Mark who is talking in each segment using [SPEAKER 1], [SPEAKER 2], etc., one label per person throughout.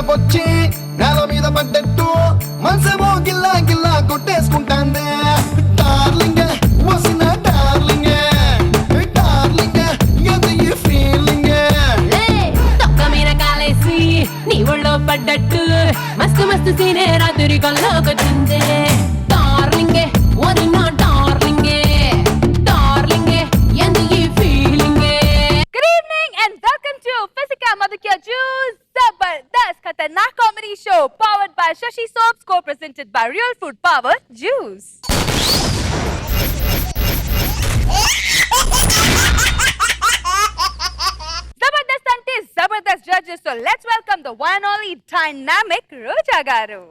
[SPEAKER 1] మీదకొచ్చి నేల మీద పడ్డట్టు మనసేమో గిల్లా గిల్లా కొట్టేసుకుంటాందే డార్లింగ్ వసిన డార్లింగ్ డార్లింగ్ ఎంత ఈ ఫీలింగ్
[SPEAKER 2] తొక్క మీద కాలేసి నీ ఒళ్ళో పడ్డట్టు మస్తు మస్తు సీనే రాత్రి కొల్లోకొచ్చిందే డార్లింగ్ వరినా డార్లింగ్ డార్లింగ్ ఎంత ఈ feeling.
[SPEAKER 3] Good evening and welcome to Physica Madhukya Juice Zabardast Khatarnak Comedy Show powered by Shashi Soaps, co-presented by Real Food Power Juice. Zabardast ante Zabardast judges, so let's welcome the one and only dynamic Roja garu.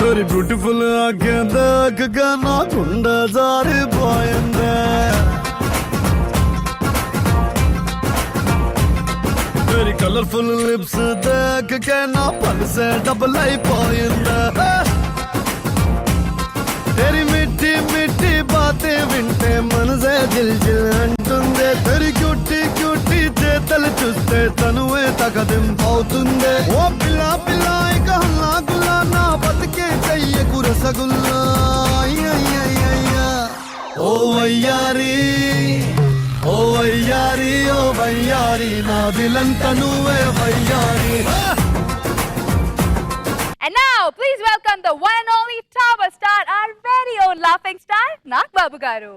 [SPEAKER 1] Very beautiful ఆగేదాకా నా గుండె జారిపోయిందే very colourful lips దాకా నా పల్సే double అయిపోయిందే తెరి మిట్టి మిట్టి బాతే వింటే మనసే జిల్ జిల్ అంటుందే తెరి cutie cutie చేతలు చూస్తే తనువే తగదింపవుతుందే ఓ పిల్ల పిల్ల ఇక హల్లా గుల్లా నా బతికే చెయ్యకు రసగుల్లా ఓ వయ్యారి ఓ వయ్యారి ఓ వయ్యారి నా దిలంత నువ్వే వయ్యారి.
[SPEAKER 3] And now, please welcome the one and only Tower star, our very own laughing star, Nag Babu Garu.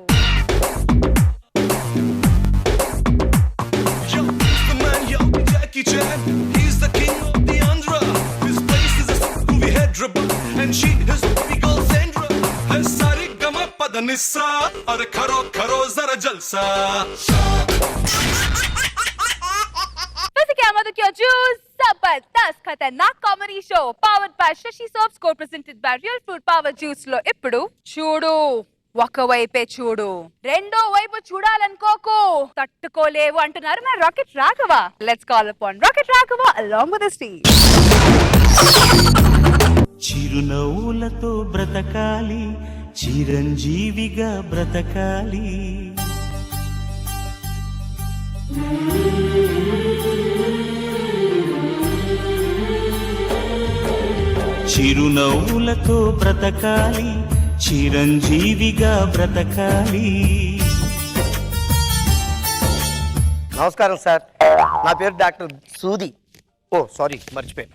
[SPEAKER 4] Yo, the man, yo, Jackie Chan. He's the king of the Andhra. His place is a movie Hyderabad, and she is the girl Sandra. Her sari gama padanissa, aur karo karo zara jalsa.
[SPEAKER 3] Physica Madhukya Juice Zabardast Khatarnak Comedy Show powered by Shashi Soaps, co-presented by Real Food Power Juice లో ఇప్పుడు చూడు ఒకవైపే చూడు రెండో వైపు చూడాలనుకోకు తట్టుకోలేవు అంటున్నారు మరి rocket Raghava. Let's call upon rocket Raghava along with his team.
[SPEAKER 5] చిరునవ్వులతో బ్రతకాలి చిరంజీవిగా బ్రతకాలి చిరునవ్వులతో బ్రతకాలి చిరంజీవిగా బ్రతకాలి.
[SPEAKER 6] నమస్కారం సార్, నా పేరు డాక్టర్ సూది. ఓ సారీ మర్చిపోయాను.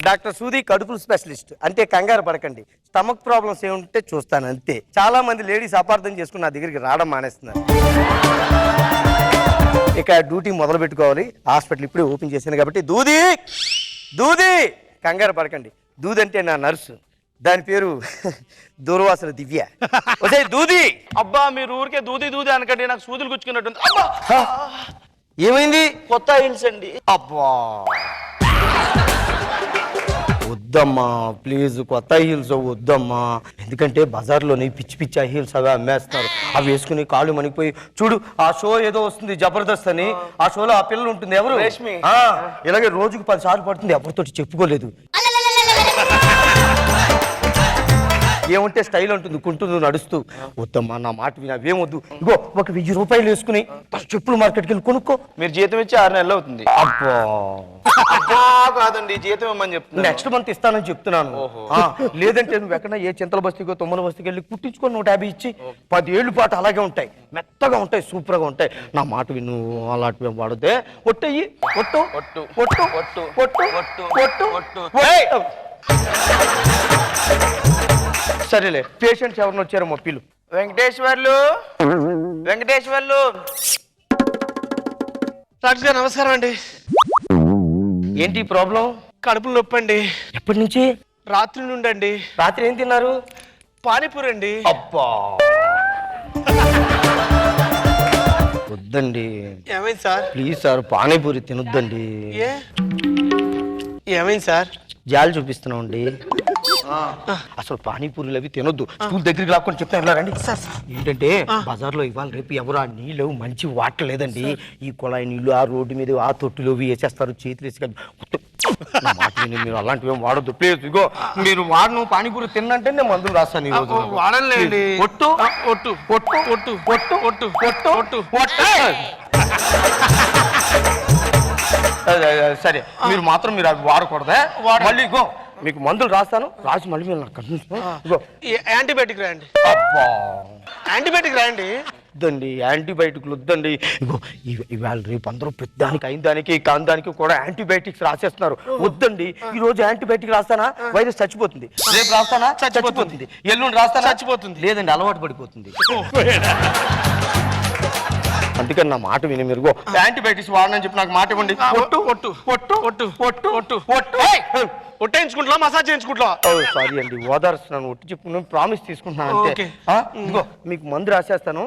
[SPEAKER 6] డాక్టర్ సూది కడుపుల స్పెషలిస్ట్. అంతే, కంగారు పడకండి. స్టమక్ ప్రాబ్లమ్స్ ఏముంటే చూస్తాను అంతే. చాలా మంది లేడీస్ అపార్థం చేసుకుని నా దగ్గరికి రావడం మానేస్తున్నారు. ఇక డ్యూటీ మొదలు పెట్టుకోవాలి. హాస్పిటల్ ఇప్పుడే ఓపెన్ చేశాను కాబట్టి దూది దూది కంగారు పడకండి. దూది అంటే నా నర్సు, దాని పేరు దూర్వాసన దివ్య. ఒసే దూది.
[SPEAKER 7] అబ్బా మీరు ఊరికే దూది దూది అనకండి, నాకు సూదులు గుచ్చుకున్నట్టుంది.
[SPEAKER 6] ఏమైంది?
[SPEAKER 7] కొత్త హిల్స్ అండి.
[SPEAKER 6] అబ్బా వద్దమ్మా ప్లీజ్, కొత్త హీల్స్ వద్దమ్మా. ఎందుకంటే బజార్లోని పిచ్చి పిచ్చి హీల్స్ అవి అమ్మేస్తున్నారు. అవి వేసుకుని కాళ్ళు మణిపోయి చూడు. ఆ షో ఏదో వస్తుంది జబర్దస్త్ అని, ఆ షోలో ఆ పిల్లలు ఉంటుంది ఎవరు
[SPEAKER 7] రేష్మి.
[SPEAKER 6] ఇలాగే రోజుకు 10 సార్లు పడుతుంది, ఎవరితోటి చెప్పుకోలేదు. ఏముంటే స్టైల్ ఉంటుంది కుంటుంది నడుస్తూ. వద్దమ్మా నా మాట విని అవేమొద్దు. ఇగో ఒక 1000 రూపాయలు వేసుకుని చెప్పులు మార్కెట్కి వెళ్ళి కొనుక్కో.
[SPEAKER 7] మీరు జీతం ఇచ్చి 6 నెలలు అవుతుంది.
[SPEAKER 6] అబ్బా
[SPEAKER 7] కాదండి, జీతం ఇవ్వమని చెప్తున్నా.
[SPEAKER 6] నెక్స్ట్ మంత్ ఇస్తానని చెప్తున్నాను. లేదంటే నువ్వు ఎక్కడ ఏ చింతల బస్తీకో తుమ్మల బస్తీకి వెళ్ళి కుట్టించుకొని 150 ఇచ్చి 10 ఏళ్ళు పాటు అలాగే ఉంటాయి, మెత్తగా ఉంటాయి, సూపర్ గా ఉంటాయి. నా మాట విను, అలాంటివి వాడితే ఒట్టయ్యి ఒట్టు ఒట్టు ఒట్టు ఒట్టు ఒట్టు ఒట్టు ఒట్టు. సరేలే, పేషెంట్స్ ఎవరిని వచ్చారో మొప్పిలు.
[SPEAKER 7] వెంకటేశ్వర్లు వెంకటేశ్వర్లు. డాక్టర్ గారు నమస్కారం అండి.
[SPEAKER 6] ఏంటి ప్రాబ్లం?
[SPEAKER 7] కడుపులు నొప్పి అండి.
[SPEAKER 6] ఎప్పటి నుంచి?
[SPEAKER 7] రాత్రి నుండి అండి.
[SPEAKER 6] రాత్రి ఏం తిన్నారు?
[SPEAKER 7] పానీపూరి అండి.
[SPEAKER 6] అబ్బా వద్దండి.
[SPEAKER 7] ఏమైంది సార్?
[SPEAKER 6] ప్లీజ్ సార్, పానీపూరి తినొద్దండి.
[SPEAKER 7] ఏమైంది సార్?
[SPEAKER 6] జాలి చూపిస్తున్నాం అండి. అసలు పానీపూరీలు అవి తినొద్దు. స్కూల్ దగ్గరికి లాక్కొని చెప్తాను రండి. ఏంటంటే బజార్లో ఇవాళ రేపు ఎవరు ఆ నీళ్ళు మంచి వాటర్ లేదండి. ఈ కుళాయి నీళ్లు ఆ రోడ్డు మీద ఆ తొట్టులో వేసేస్తారు, చేతులు వేసి నా మాట విని మీరు అలాంటివి ఏం వాడొద్దు ప్లీజ్. ఇగో మీరు వాడను పానీపూరి తిన్నంటే నేను మందులు రాస్తాను ఈ రోజు.
[SPEAKER 7] వాడలేండి.
[SPEAKER 6] ఒట్టు
[SPEAKER 7] ఒట్టు
[SPEAKER 6] ఒట్టు
[SPEAKER 7] ఒట్టు
[SPEAKER 6] ఒట్టు
[SPEAKER 7] ఒట్టు
[SPEAKER 6] ఒట్టు
[SPEAKER 7] ఒట్టు
[SPEAKER 6] ఒట్టు. సరే మీరు మాత్రం మీరు అవి వాడకూడదే. మళ్ళీ ఇగో మీకు మందులు రాస్తాను, రాసి మళ్ళీ మీరు నాకు కనిపిస్తాను. ఇగో
[SPEAKER 7] యాంటీబయాటిక్ రాయండి.
[SPEAKER 6] అబ్బా
[SPEAKER 7] యాంటీబయాటిక్ రాయండి.
[SPEAKER 6] వద్దండి, యాంటీబయాటిక్లు వద్దండి. ఇగో ఇవాళ రేపు అందరూ పెద్దానికి అయిన దానికి కాని దానికి కూడా యాంటీబయాటిక్స్ రాసేస్తున్నారు. వద్దండి, ఈ రోజు యాంటీబయాటిక్ రాస్తానా వైరస్ చచ్చిపోతుంది, రేపు రాస్తానా చచ్చిపోతుంది, ఎల్లుండి రాస్తానా
[SPEAKER 7] చచ్చిపోతుంది.
[SPEAKER 6] లేదండి అలవాటు పడిపోతుంది. అందుకని నా మాట విని మీరు యాంటీబయాటిక్స్ వాడనని చెప్పి నాకు మాట ఇవ్వండి.
[SPEAKER 7] ఒట్టు ఒట్టు ఒట్టు ఒట్టు ఒట్టు ఒట్టు ఒట్టు ఒట్టేయించుకుంటున్నా, మసాజ్ చేయించుకుంటున్నా.
[SPEAKER 6] సారీ అండి, ఓదారుస్తున్నాను. ఒట్టి చెప్పు ప్రామిస్ తీసుకుంటున్నాను అంతే. ఇదిగో మీకు మందు రాసేస్తాను,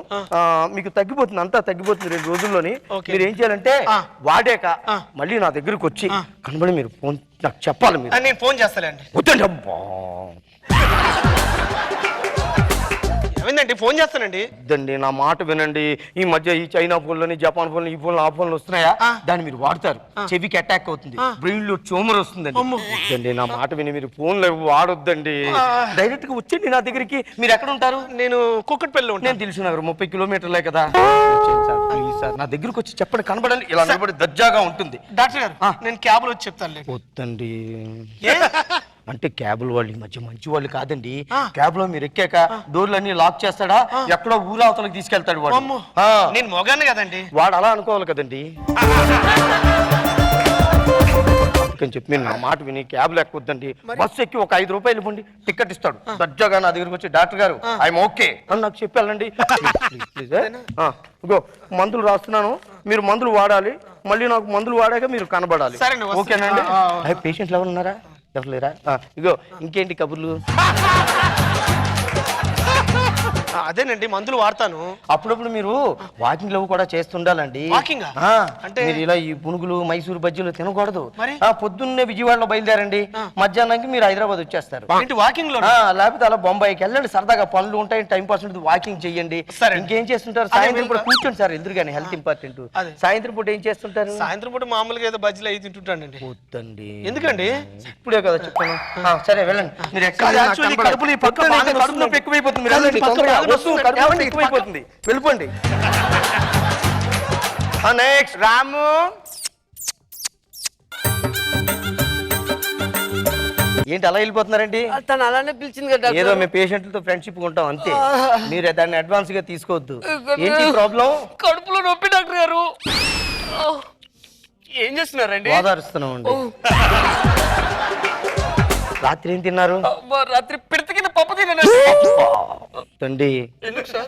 [SPEAKER 6] మీకు తగ్గిపోతుంది, అంతా తగ్గిపోతుంది 2 రోజుల్లోని. మీరు ఏం చేయాలంటే వాడాక మళ్ళీ నా దగ్గరకు వచ్చి కనబడి మీరు ఫోన్ నాకు చెప్పాలి. మీరు
[SPEAKER 7] నేను ఫోన్ చేస్తానండి.
[SPEAKER 6] వద్దండి. అబ్బా
[SPEAKER 7] ఏమైందండి? ఫోన్ చేస్తానండి.
[SPEAKER 6] వద్దండి, నా మాట వినండి. ఈ మధ్య ఈ చైనా ఫోన్లని, జపాన్ ఫోన్లు, ఈ ఫోన్లు, ఆ ఫోన్లు వస్తున్నాయా, దాన్ని మీరు వాడతారు, చెవికి అటాక్ అవుతుంది, బ్రెయిన్ లో ట్యూమర్ వస్తుందండి. వద్దండి, నా మాట విని మీరు ఫోన్లు వాడొద్దండి. డైరెక్ట్ గా వచ్చండి నా దగ్గరికి. మీరు ఎక్కడ ఉంటారు?
[SPEAKER 7] నేను కుక్కట్పల్లిలో ఉంటాను.
[SPEAKER 6] నేను తెలిసిన 30 కిలోమీటర్లే కదా. ప్లీజ్ సార్, నా దగ్గరకు వచ్చి చెప్పండి, కనబడండి. ఇలా నిలబడి దర్జాగా ఉంటుంది.
[SPEAKER 7] డాక్టర్ గారు నేను క్యాబ్ లో వచ్చి చెప్తాను.
[SPEAKER 6] వద్దండి, అంటే క్యాబుల వాళ్ళు ఈ మధ్య మంచి వాళ్ళు కాదండి. క్యాబ్ లో మీరు ఎక్కాక డోర్లన్నీ లాక్ చేస్తాడా, ఎక్కడో ఊరావతలకు తీసుకెళ్తాడు వాడు.
[SPEAKER 7] నేను మొగాను కదండి.
[SPEAKER 6] వాడు అలా అనుకోవాలి కదండి. అందుకని చెప్పి మీరు నా మాట విని క్యాబ్ ఎక్కొద్దండి. బస్సు ఎక్కి ఒక 5 రూపాయలు ఇవ్వండి, టికెట్ ఇస్తాడు. దర్జాగా నా దగ్గరకు వచ్చి డాక్టర్ గారు ఐఎమ్ ఓకే అని నాకు చెప్పి వెళ్ళండి. ఇగో మందులు రాస్తున్నాను, మీరు మందులు వాడాలి. మళ్ళీ నాకు మందులు వాడాక మీరు కనబడాలి. ఓకేనండి? పేషెంట్లు ఎవరు ఉన్నారా? ఎవరు లేరా? ఇగో ఇంకేంటి కబుర్లు?
[SPEAKER 7] అదేనండి, మందులు వాడతాను.
[SPEAKER 6] అప్పుడప్పుడు మీరు వాకింగ్ లో కూడా చేస్తుండాలండి.
[SPEAKER 7] వాకింగ్
[SPEAKER 6] అంటే మీరు ఇలా ఈ పునుగులు, మైసూరు బజ్జీలు తినకూడదు. పొద్దున్నే విజయవాడలో బయలుదేరండి, మధ్యాహ్నానికి మీరు హైదరాబాద్ వచ్చేస్తారు.
[SPEAKER 7] వాకింగ్ లో
[SPEAKER 6] లేకపోతే అలా బొంబాయికి వెళ్ళండి, సరదాగా పనులు ఉంటాయి, టైం పాస్ ఉంటుంది, వాకింగ్ చెయ్యండి. ఇంకేం చేస్తుంటారు? సాయంత్రం పూట కూర్చోండి సార్, ఎదురుగానే హెల్త్ ఇంపార్టెంట్. సాయంత్రం పూట ఏం చేస్తుంటారు?
[SPEAKER 7] సాయంత్రం పూట మామూలుగా ఏదో బజ్జీలు అయి తింటుంటానండి.
[SPEAKER 6] వద్దండి.
[SPEAKER 7] ఎందుకండి?
[SPEAKER 6] ఇప్పుడే కదా చెప్తాను. సరే వెళ్ళండి. మీరు ఎక్కువైపోతుంది, ఎక్కువైపోతుంది, వెళ్ళిపోండి. నెక్స్ట్ రాము. ఏంటి అలా వెళ్ళిపోతున్నారండి?
[SPEAKER 8] తను అలానే పిలిచింది కదా.
[SPEAKER 6] ఏదో మేము పేషెంట్లతో ఫ్రెండ్షిప్ ఉంటాం అంతే, మీరు దాన్ని అడ్వాన్స్ గా తీసుకోవద్దు. ఏంటి ప్రాబ్లం?
[SPEAKER 8] కడుపులో నొప్పి డాక్టర్ గారు. ఏం చేస్తున్నారండి?
[SPEAKER 6] ఓదారుస్తున్నాం అండి. రాత్రి ఏం తిన్నారు?
[SPEAKER 8] రాత్రి పిడతకిన పప్పు తిన్నాను.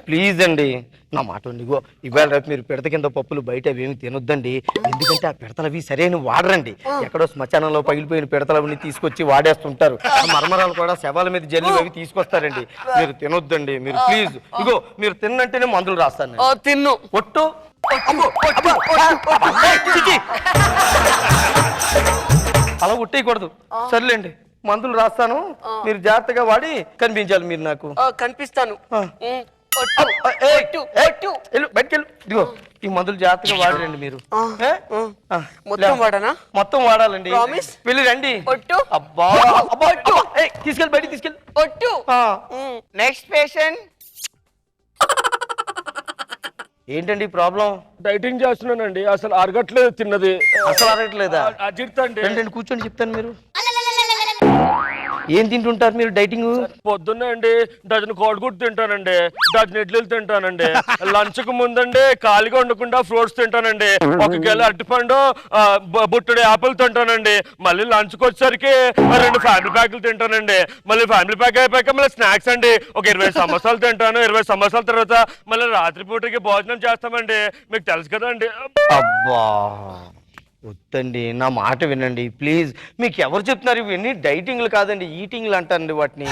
[SPEAKER 6] ప్లీజ్ అండి, నా మాట ఇగో ఇవాళ రేపు మీరు పిడత కింద పప్పులు బయట అవేమి తినొద్దండి. ఎందుకంటే ఆ పిడతలు అవి సరైన వాడరండి. ఎక్కడో శ్మశానంలో పగిలిపోయిన పిడతలవన్నీ తీసుకొచ్చి వాడేస్తుంటారు. మరమరాలు కూడా శవాల మీద జల్లి అవి తీసుకొస్తారండి. మీరు తినొద్దండి, మీరు ప్లీజ్. ఇగో మీరు తిన్నంటేనే మందులు రాస్తాను.
[SPEAKER 8] తిన్ను.
[SPEAKER 6] ఒట్టు అలా ఒట్టేయకూడదు. సర్లేండి, మందులు రాస్తాను, మీరు జాగ్రత్తగా వాడి కనిపించాలి. మీరు నాకు
[SPEAKER 8] కనిపిస్తాను.
[SPEAKER 6] బయటకెళ్ళు. ఇదిగో ఈ మందులు జాగ్రత్తగా వాడరండి మీరు.
[SPEAKER 8] మొత్తం వాడనా?
[SPEAKER 6] మొత్తం వాడాలండి. వెళ్ళి రండి. అబ్బా అబ్బా, తీసుకెళ్ళి బయటికి తీసుకెళ్ళి. Next patient. ఏంటండి ప్రాబ్లం?
[SPEAKER 9] డైటింగ్ చేస్తున్నానండి, అసలు అరగట్లేదు తిన్నది.
[SPEAKER 6] అసలు అరగట్లేదా?
[SPEAKER 9] అజిర్తండి.
[SPEAKER 6] కూర్చొని చెప్తాను. మీరు ఏం తింటుంటారు మీరు డైటింగ్?
[SPEAKER 9] పొద్దున్నే అండి డజన్ కోడిగుడ్డు తింటానండి, డజన్ ఇడ్లీలు తింటానండి. లంచ్ కు ముందండి ఖాళీగా ఉండకుండా ఫ్రూట్స్ తింటానండి. 1 గెల అరటిపండు, బుట్టడి ఆపిల్ తింటానండి. మళ్ళీ లంచ్ కి వచ్చేసరికి 2 ఫ్యామిలీ ప్యాకులు తింటానండి. మళ్ళీ ఫ్యామిలీ ప్యాక్ అయిపోయాక మళ్ళీ స్నాక్స్ అండి, ఒక 20 సమోసాలు తింటాను. 20 సమోసాల తర్వాత మళ్ళీ రాత్రి పూటకి భోజనం చేస్తామండి. మీకు తెలుసు కదండి.
[SPEAKER 6] అబ్బా వద్దండి, నా మాట వినండి ప్లీజ్. మీకు ఎవరు చెప్తున్నారు ఇవన్నీ? డైటింగ్లు కాదండి, ఈటింగ్లు అంటారండి వాటిని.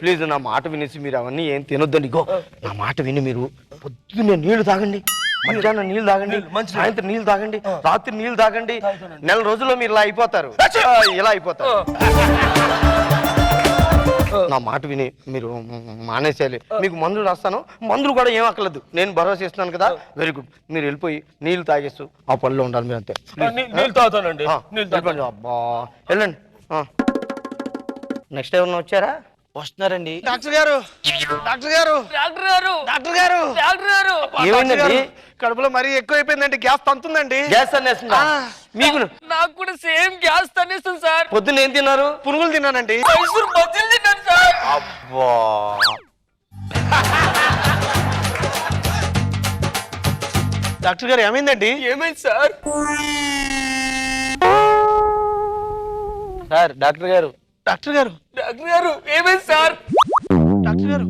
[SPEAKER 6] ప్లీజ్ నా మాట వినేసి మీరు అవన్నీ ఏం తినొద్దండి. గో నా మాట విని మీరు పొద్దున్నే నీళ్లు తాగండి, మధ్యాహ్నం నీళ్లు తాగండి, సాయంత్రం నీళ్లు తాగండి, రాత్రి నీళ్లు తాగండి. 4 రోజుల్లో మీరు ఇలా అయిపోతారు, ఇలా అయిపోతారు. నా మాట విని మీరు మానేసేయాలి. మీకు మందులు రాస్తాను, మందులు కూడా ఏం అక్కర్లేదు, నేను భరోసా ఇస్తున్నాను కదా. Very good. మీరు వెళ్ళిపోయి నీళ్లు తాగేస్తూ ఆ పనిలో ఉండాలి మీరు అంతే.
[SPEAKER 9] నీళ్ళు తాగుతానండి.
[SPEAKER 6] వెళ్ళిపోండి. అబ్బా వెళ్ళండి. నెక్స్ట్ ఎవరన్నా వచ్చారా?
[SPEAKER 7] వస్తున్నారండి. డాక్టర్ గారు, డాక్టర్ గారు,
[SPEAKER 8] డాక్టర్ గారు,
[SPEAKER 7] డాక్టర్ గారు,
[SPEAKER 8] డాక్టర్ గారు,
[SPEAKER 6] ఏమైందండి?
[SPEAKER 7] కడుపులో మరీ ఎక్కువ అయిపోయిందండి, గ్యాస్ తంతుందండి.
[SPEAKER 6] గ్యాస్ అనేస్తుందా మీకు?
[SPEAKER 8] నాకు కూడా సేమ్ గ్యాస్ తన్నేస్తుంది సార్.
[SPEAKER 6] పొద్దున్న ఏం తిన్నారు?
[SPEAKER 7] పునుగులు తిన్నానండి.
[SPEAKER 8] మైసూర్ బజ్జీలు తిన్నాను సార్.
[SPEAKER 6] అబ్బా
[SPEAKER 7] డాక్టర్ గారు ఏమైందండి?
[SPEAKER 8] ఏమైంది సార్?
[SPEAKER 6] సార్ డాక్టర్ గారు,
[SPEAKER 7] డాక్టర్ గారు,
[SPEAKER 8] డాక్టర్ గారు ఏమైంది సార్?
[SPEAKER 7] డాక్టర్ గారు,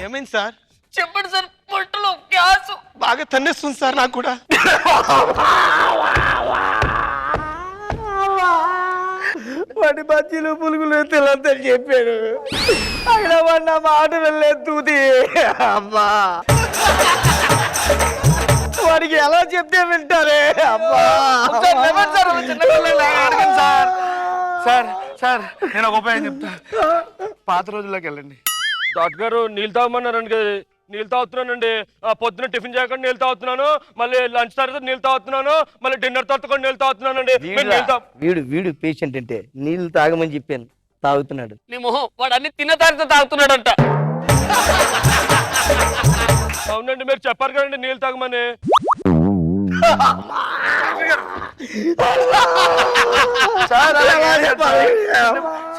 [SPEAKER 7] ఏమైంది సార్?
[SPEAKER 8] చెప్పండి సార్. పొట్టలో గ్యాస్
[SPEAKER 7] బాగా తన్నేస్తుంది సార్ నాకు కూడా.
[SPEAKER 6] వాడి బజ్జీలు పులుగులు తినొద్దని చెప్పాడు, అయినా వాడు నా మాట వెళ్ళలేదు తూది. అమ్మా వాడికి ఎలా చెప్తే వింటారే. అమ్మా
[SPEAKER 7] సార్ సార్ సార్ నేను ఒక ఉపాయం చెప్తా. పాత రోజుల్లోకి వెళ్ళండి.
[SPEAKER 9] డాక్టర్ గారు నీళ్ళు తాగమన్నారండి కదా, నీళ్ళు తాగుతున్నానండి. పొద్దున టిఫిన్ చేయకుండా నీళ్ళు తాగుతున్నాను, మళ్ళీ లంచ్ తర్వాత నీళ్ళు తాగుతున్నాను, మళ్ళీ డిన్నర్ తర్వాత కూడా నీళ్ళు తాగుతున్నానండి.
[SPEAKER 6] వీడు పేషెంట్ అంటే నీళ్ళు తాగమని చెప్పాను, తాగుతున్నాడు.
[SPEAKER 8] నీ మొహం, వాడు అన్ని తిన్న తర్వాత తాగుతున్నాడంట.
[SPEAKER 9] అవునండి, మీరు చెప్పారు కదండి నీళ్ళు తాగమని.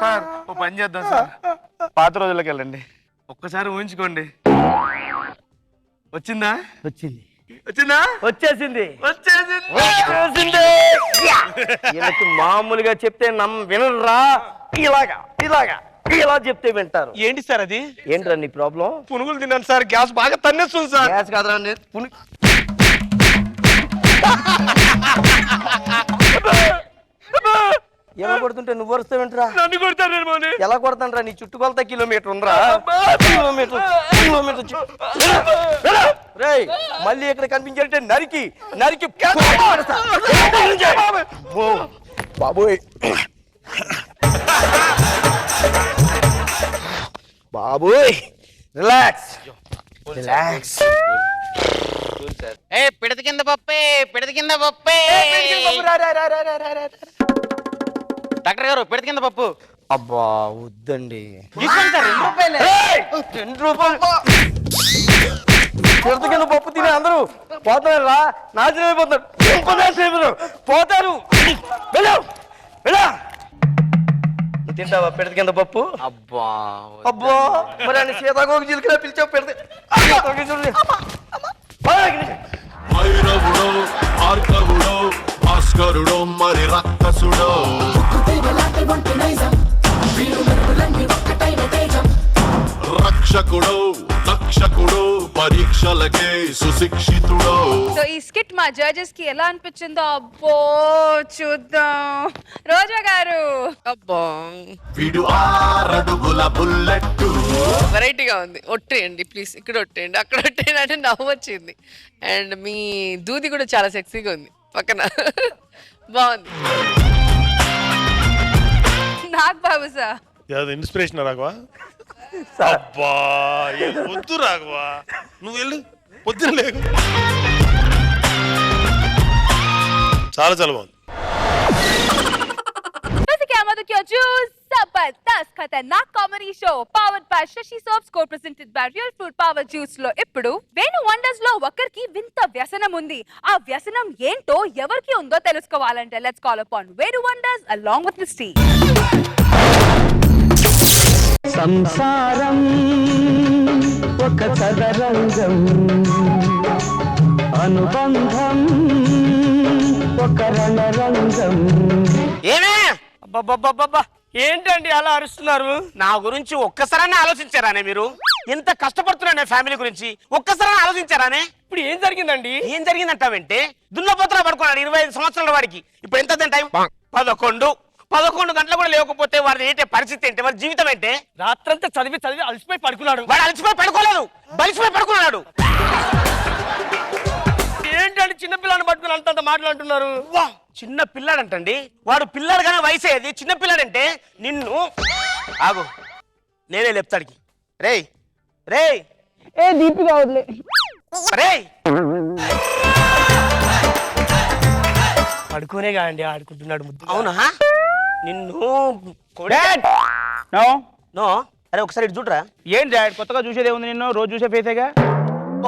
[SPEAKER 7] సార్ ఓ పని చేద్దాం సార్, పాత రోజుల్లోకి వెళ్ళండి. ఒక్కసారి ఊహించుకోండి. వచ్చిందా?
[SPEAKER 6] వచ్చింది,
[SPEAKER 7] వచ్చిందా?
[SPEAKER 6] వచ్చేసింది,
[SPEAKER 7] వచ్చేసింది.
[SPEAKER 6] వచ్చేసింది. వీళ్ళకి మామూలుగా చెప్తే వినరా, ఇలాగా ఇలాగా ఇలా చెప్తే వింటారు.
[SPEAKER 7] ఏంటి సార్ అది?
[SPEAKER 6] ఏంట్రా నీ ప్రాబ్లం?
[SPEAKER 7] పునుగులు తిన్నాను సార్, గ్యాస్ బాగా తన్నేస్తుంది సార్.
[SPEAKER 6] గ్యాస్ కాదురా, ఎలా కొడుతుంటే నువ్వు వస్తావేంట్రా?
[SPEAKER 9] నన్ను కొడతారేమో అని.
[SPEAKER 6] ఎలా కొడతానరా? నీ చుట్టుకొలత కిలోమీటర్ ఉందిరా. కిలోమీటర్ రేయ్, మళ్ళీ ఇక్కడ కనిపించారంటే నరికి నరికి బాబోయ్ బాబోయ్. Relax relax.
[SPEAKER 8] పిడత కింద పప్పే, పిడత కింద పప్పే. డాక్టర్ గారు పిడత కింద పప్పు.
[SPEAKER 6] అబ్బా వద్దండి. పిడత కింద పప్పు తినే అందరూ పోతారా? నాశనం అయిపోతారు, పోతారు. తింటావా పిడత కింద పప్పు?
[SPEAKER 8] అబ్బా
[SPEAKER 6] అబ్బో మరి అని సీతాకోక చిలుకలా పిలిచావు. పెడితే
[SPEAKER 4] భైరవుడో భార్గవుడో భాస్కరుడో మరి రక్కసుడో రక్షకుడో రక్షకుడో పరీక్షలకే సుశిక్షితుడో.
[SPEAKER 3] సో ఈ స్కిట్ మా జడ్జెస్ కి ఎలా అనిపించిందో అబ్బో చూద్దాం. రోజా గారు.
[SPEAKER 8] అబ్బా
[SPEAKER 4] వీడు 6 అడుగుల బుల్లెట్టు.
[SPEAKER 8] వెరైటీగా ఉంది. ఒట్టేయండి ప్లీజ్, ఇక్కడ ఒట్టేయండి, అక్కడ ఒట్టేయండి అంటే నవ్వు వచ్చింది. అండ్ మీ దూది కూడా చాలా సెక్సీగా ఉంది పక్కన. బాగుంది.
[SPEAKER 3] నాకు బాబు సార్
[SPEAKER 10] అది ఇన్స్పిరేషన్ రాఘవా. అబ్బా వద్దు రాఘవా, నువ్వు వెళ్ళు, పొద్దున లేవు. చాలా చాలా బాగుంది.
[SPEAKER 3] Jabardasth Khatarnak comedy show powered by Sasi soaps co presented by Real Fruit Power juice లో ఇప్పుడు వేణు వండర్స్ లో ఒకరికి వింత వ్యసనం ఉంది. ఆ వ్యసనం ఏంటో ఎవరికి ఉందో తెలుసుకోవాలంటే let's call upon Venu wonders along with this team.
[SPEAKER 5] సంసారం ఒక చదరంగం, అనుబంధం ఒక రణరంగం.
[SPEAKER 8] ఏమే ఏంటండి అలా అరుస్తున్నారు? నా గురించి ఒక్కసారి ఆలోచించారానే మీరు? ఎంత కష్టపడుతున్నానే ఫ్యామిలీ గురించి ఒక్కసారి ఆలోచించారానే? ఇప్పుడు ఏం జరిగిందండి? ఏం జరిగిందంటావంటే దున్నపోతలా పడుకున్నాడు 25 సంవత్సరాల వాడికి. ఇప్పుడు ఎంత టైం? 11 గంటలు కూడా లేకపోతే వాడి ఏంటి పరిస్థితి ఏంటి? వాడి జీవితం ఏంటి? రాత్రంతా చదివి అలసిపోయి పడుకున్నాడు. వాడు అలసిపోయి పడుకోలేదు, బలిసిపోయి పడుకున్నాడు. ఏంటంటే చిన్నపిల్లని పట్టుకుని అంత మాట్లాడుతున్నారు? చిన్న పిల్లాడంటండి. వాడు పిల్లాడు కానీ వయసేది చిన్న పిల్లాడంటే నిన్ను ఆగు నేనే లేపుతాడికి. రేయ్ రేయ్
[SPEAKER 5] ఏ దీపిక వదిలే.
[SPEAKER 8] రేయ్ పడుకోనే కాండి ఆడుకుంటున్నాడు ముద్దు. అవునా నిన్ను
[SPEAKER 7] నో
[SPEAKER 8] నో అరే ఒకసారి ఇటు చూడరా.
[SPEAKER 7] ఏంటి డాడ్ కొత్తగా చూసేదే ఉంది, నిన్ను రోజు చూసే ఫేసేగా.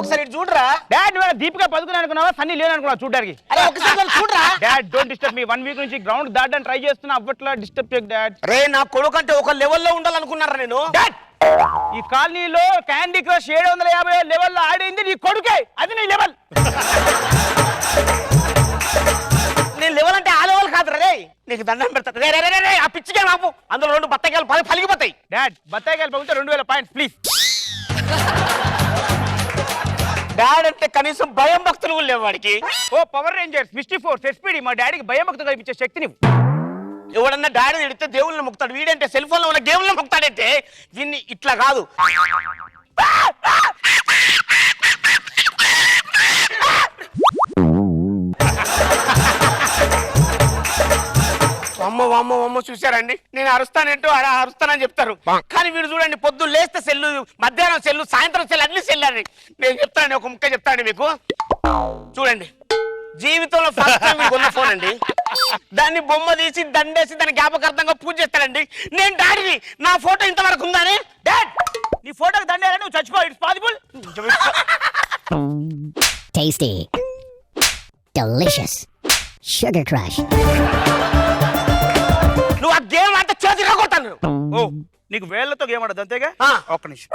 [SPEAKER 8] ఒకసారి ఇటు చూడరా.
[SPEAKER 7] డాడ్ నువ్వు దీపిక పదుకుని అనుకున్నావా, సన్నీ లేని అనుకున్నావు చూడడానికి.
[SPEAKER 8] అరే ఒకసారి చూడరా.
[SPEAKER 7] Dad don't disturb me. 1 week నుంచి గ్రౌండ్ దాటడానికి ట్రై చేస్తున్నా, అవ్వట్లా. డిస్టర్బ్ చేయకు డాడ్.
[SPEAKER 8] రే నా కొడుకు అంటే ఒక లెవెల్లో ఉండాలనుకున్నారా నేను.
[SPEAKER 7] డాడ్ ఈ కాలనీలో క్యాండీ క్రష్ 750 లెవెల్లో ఆడింది నీ కొడుకే, అది నీ లెవెల్.
[SPEAKER 8] నేను లెవెల్ అంటే ఆ లెవెల్ కాదురా. రే నీకు దండం పెడతా. రే రే రే రే ఆ పిచ్చిగా మాపు. అందులో 2 బత్తాయికాయలు పలిగిపోతాయి.
[SPEAKER 7] డాడ్ బత్తాయికాయలు పగిలితే 2000 పాయింట్స్ ప్లీజ్.
[SPEAKER 8] డాడ్ అంటే కనీసం భయం భక్తులు కూడా లేవు వాడికి.
[SPEAKER 7] Oh Power Rangers Mystic Force SPD మా డాడీకి భయం భక్తులు కల్పించే శక్తిని.
[SPEAKER 8] ఎవడన్నా డాడీ ఎడితే దేవుళ్ళని మొక్కుతాడు, వీడంటే సెల్ ఫోన్ లో ఉన్న గేమ్లను మొక్కుతాడంటే దీన్ని ఇట్లా కాదు. అమ్మ చూసారండి, నేను అరుస్తానంటూ అరుస్తానని చెప్తారు, కానీ వీడు చూడండి పొద్దున్న లేస్తే సెల్లు, మధ్యాహ్నం సెల్లు, సాయంత్రం సెల్లు, అన్ని సెల్లు అని. నేను చెప్తానండి, ఒక ముక్క చెప్తానండి మీకు. చూడండి జీవితంలో ఫస్ట్ టైం కొన్న ఫోన్ అండి, దాన్ని బొమ్మ తీసి దండేసి దాని జ్ఞాపకార్థంగా పూజ చేస్తానండి. నేను డాడీని, నా ఫోటో ఇంతవరకు ఉందని.
[SPEAKER 7] డాడ్ నీ ఫోటోకి దండేయాలని నువ్వు చచ్చిపో, it's possible.
[SPEAKER 11] Tasty. Delicious. Sugar Crush.
[SPEAKER 8] నువ్వు ఆ గేమ్ అంతా చేతి కొడతాను.
[SPEAKER 7] ఓ నీకు వేళ్లతో గేమ్ ఆడదు అంతేగా. ఒక్క నిమిషం.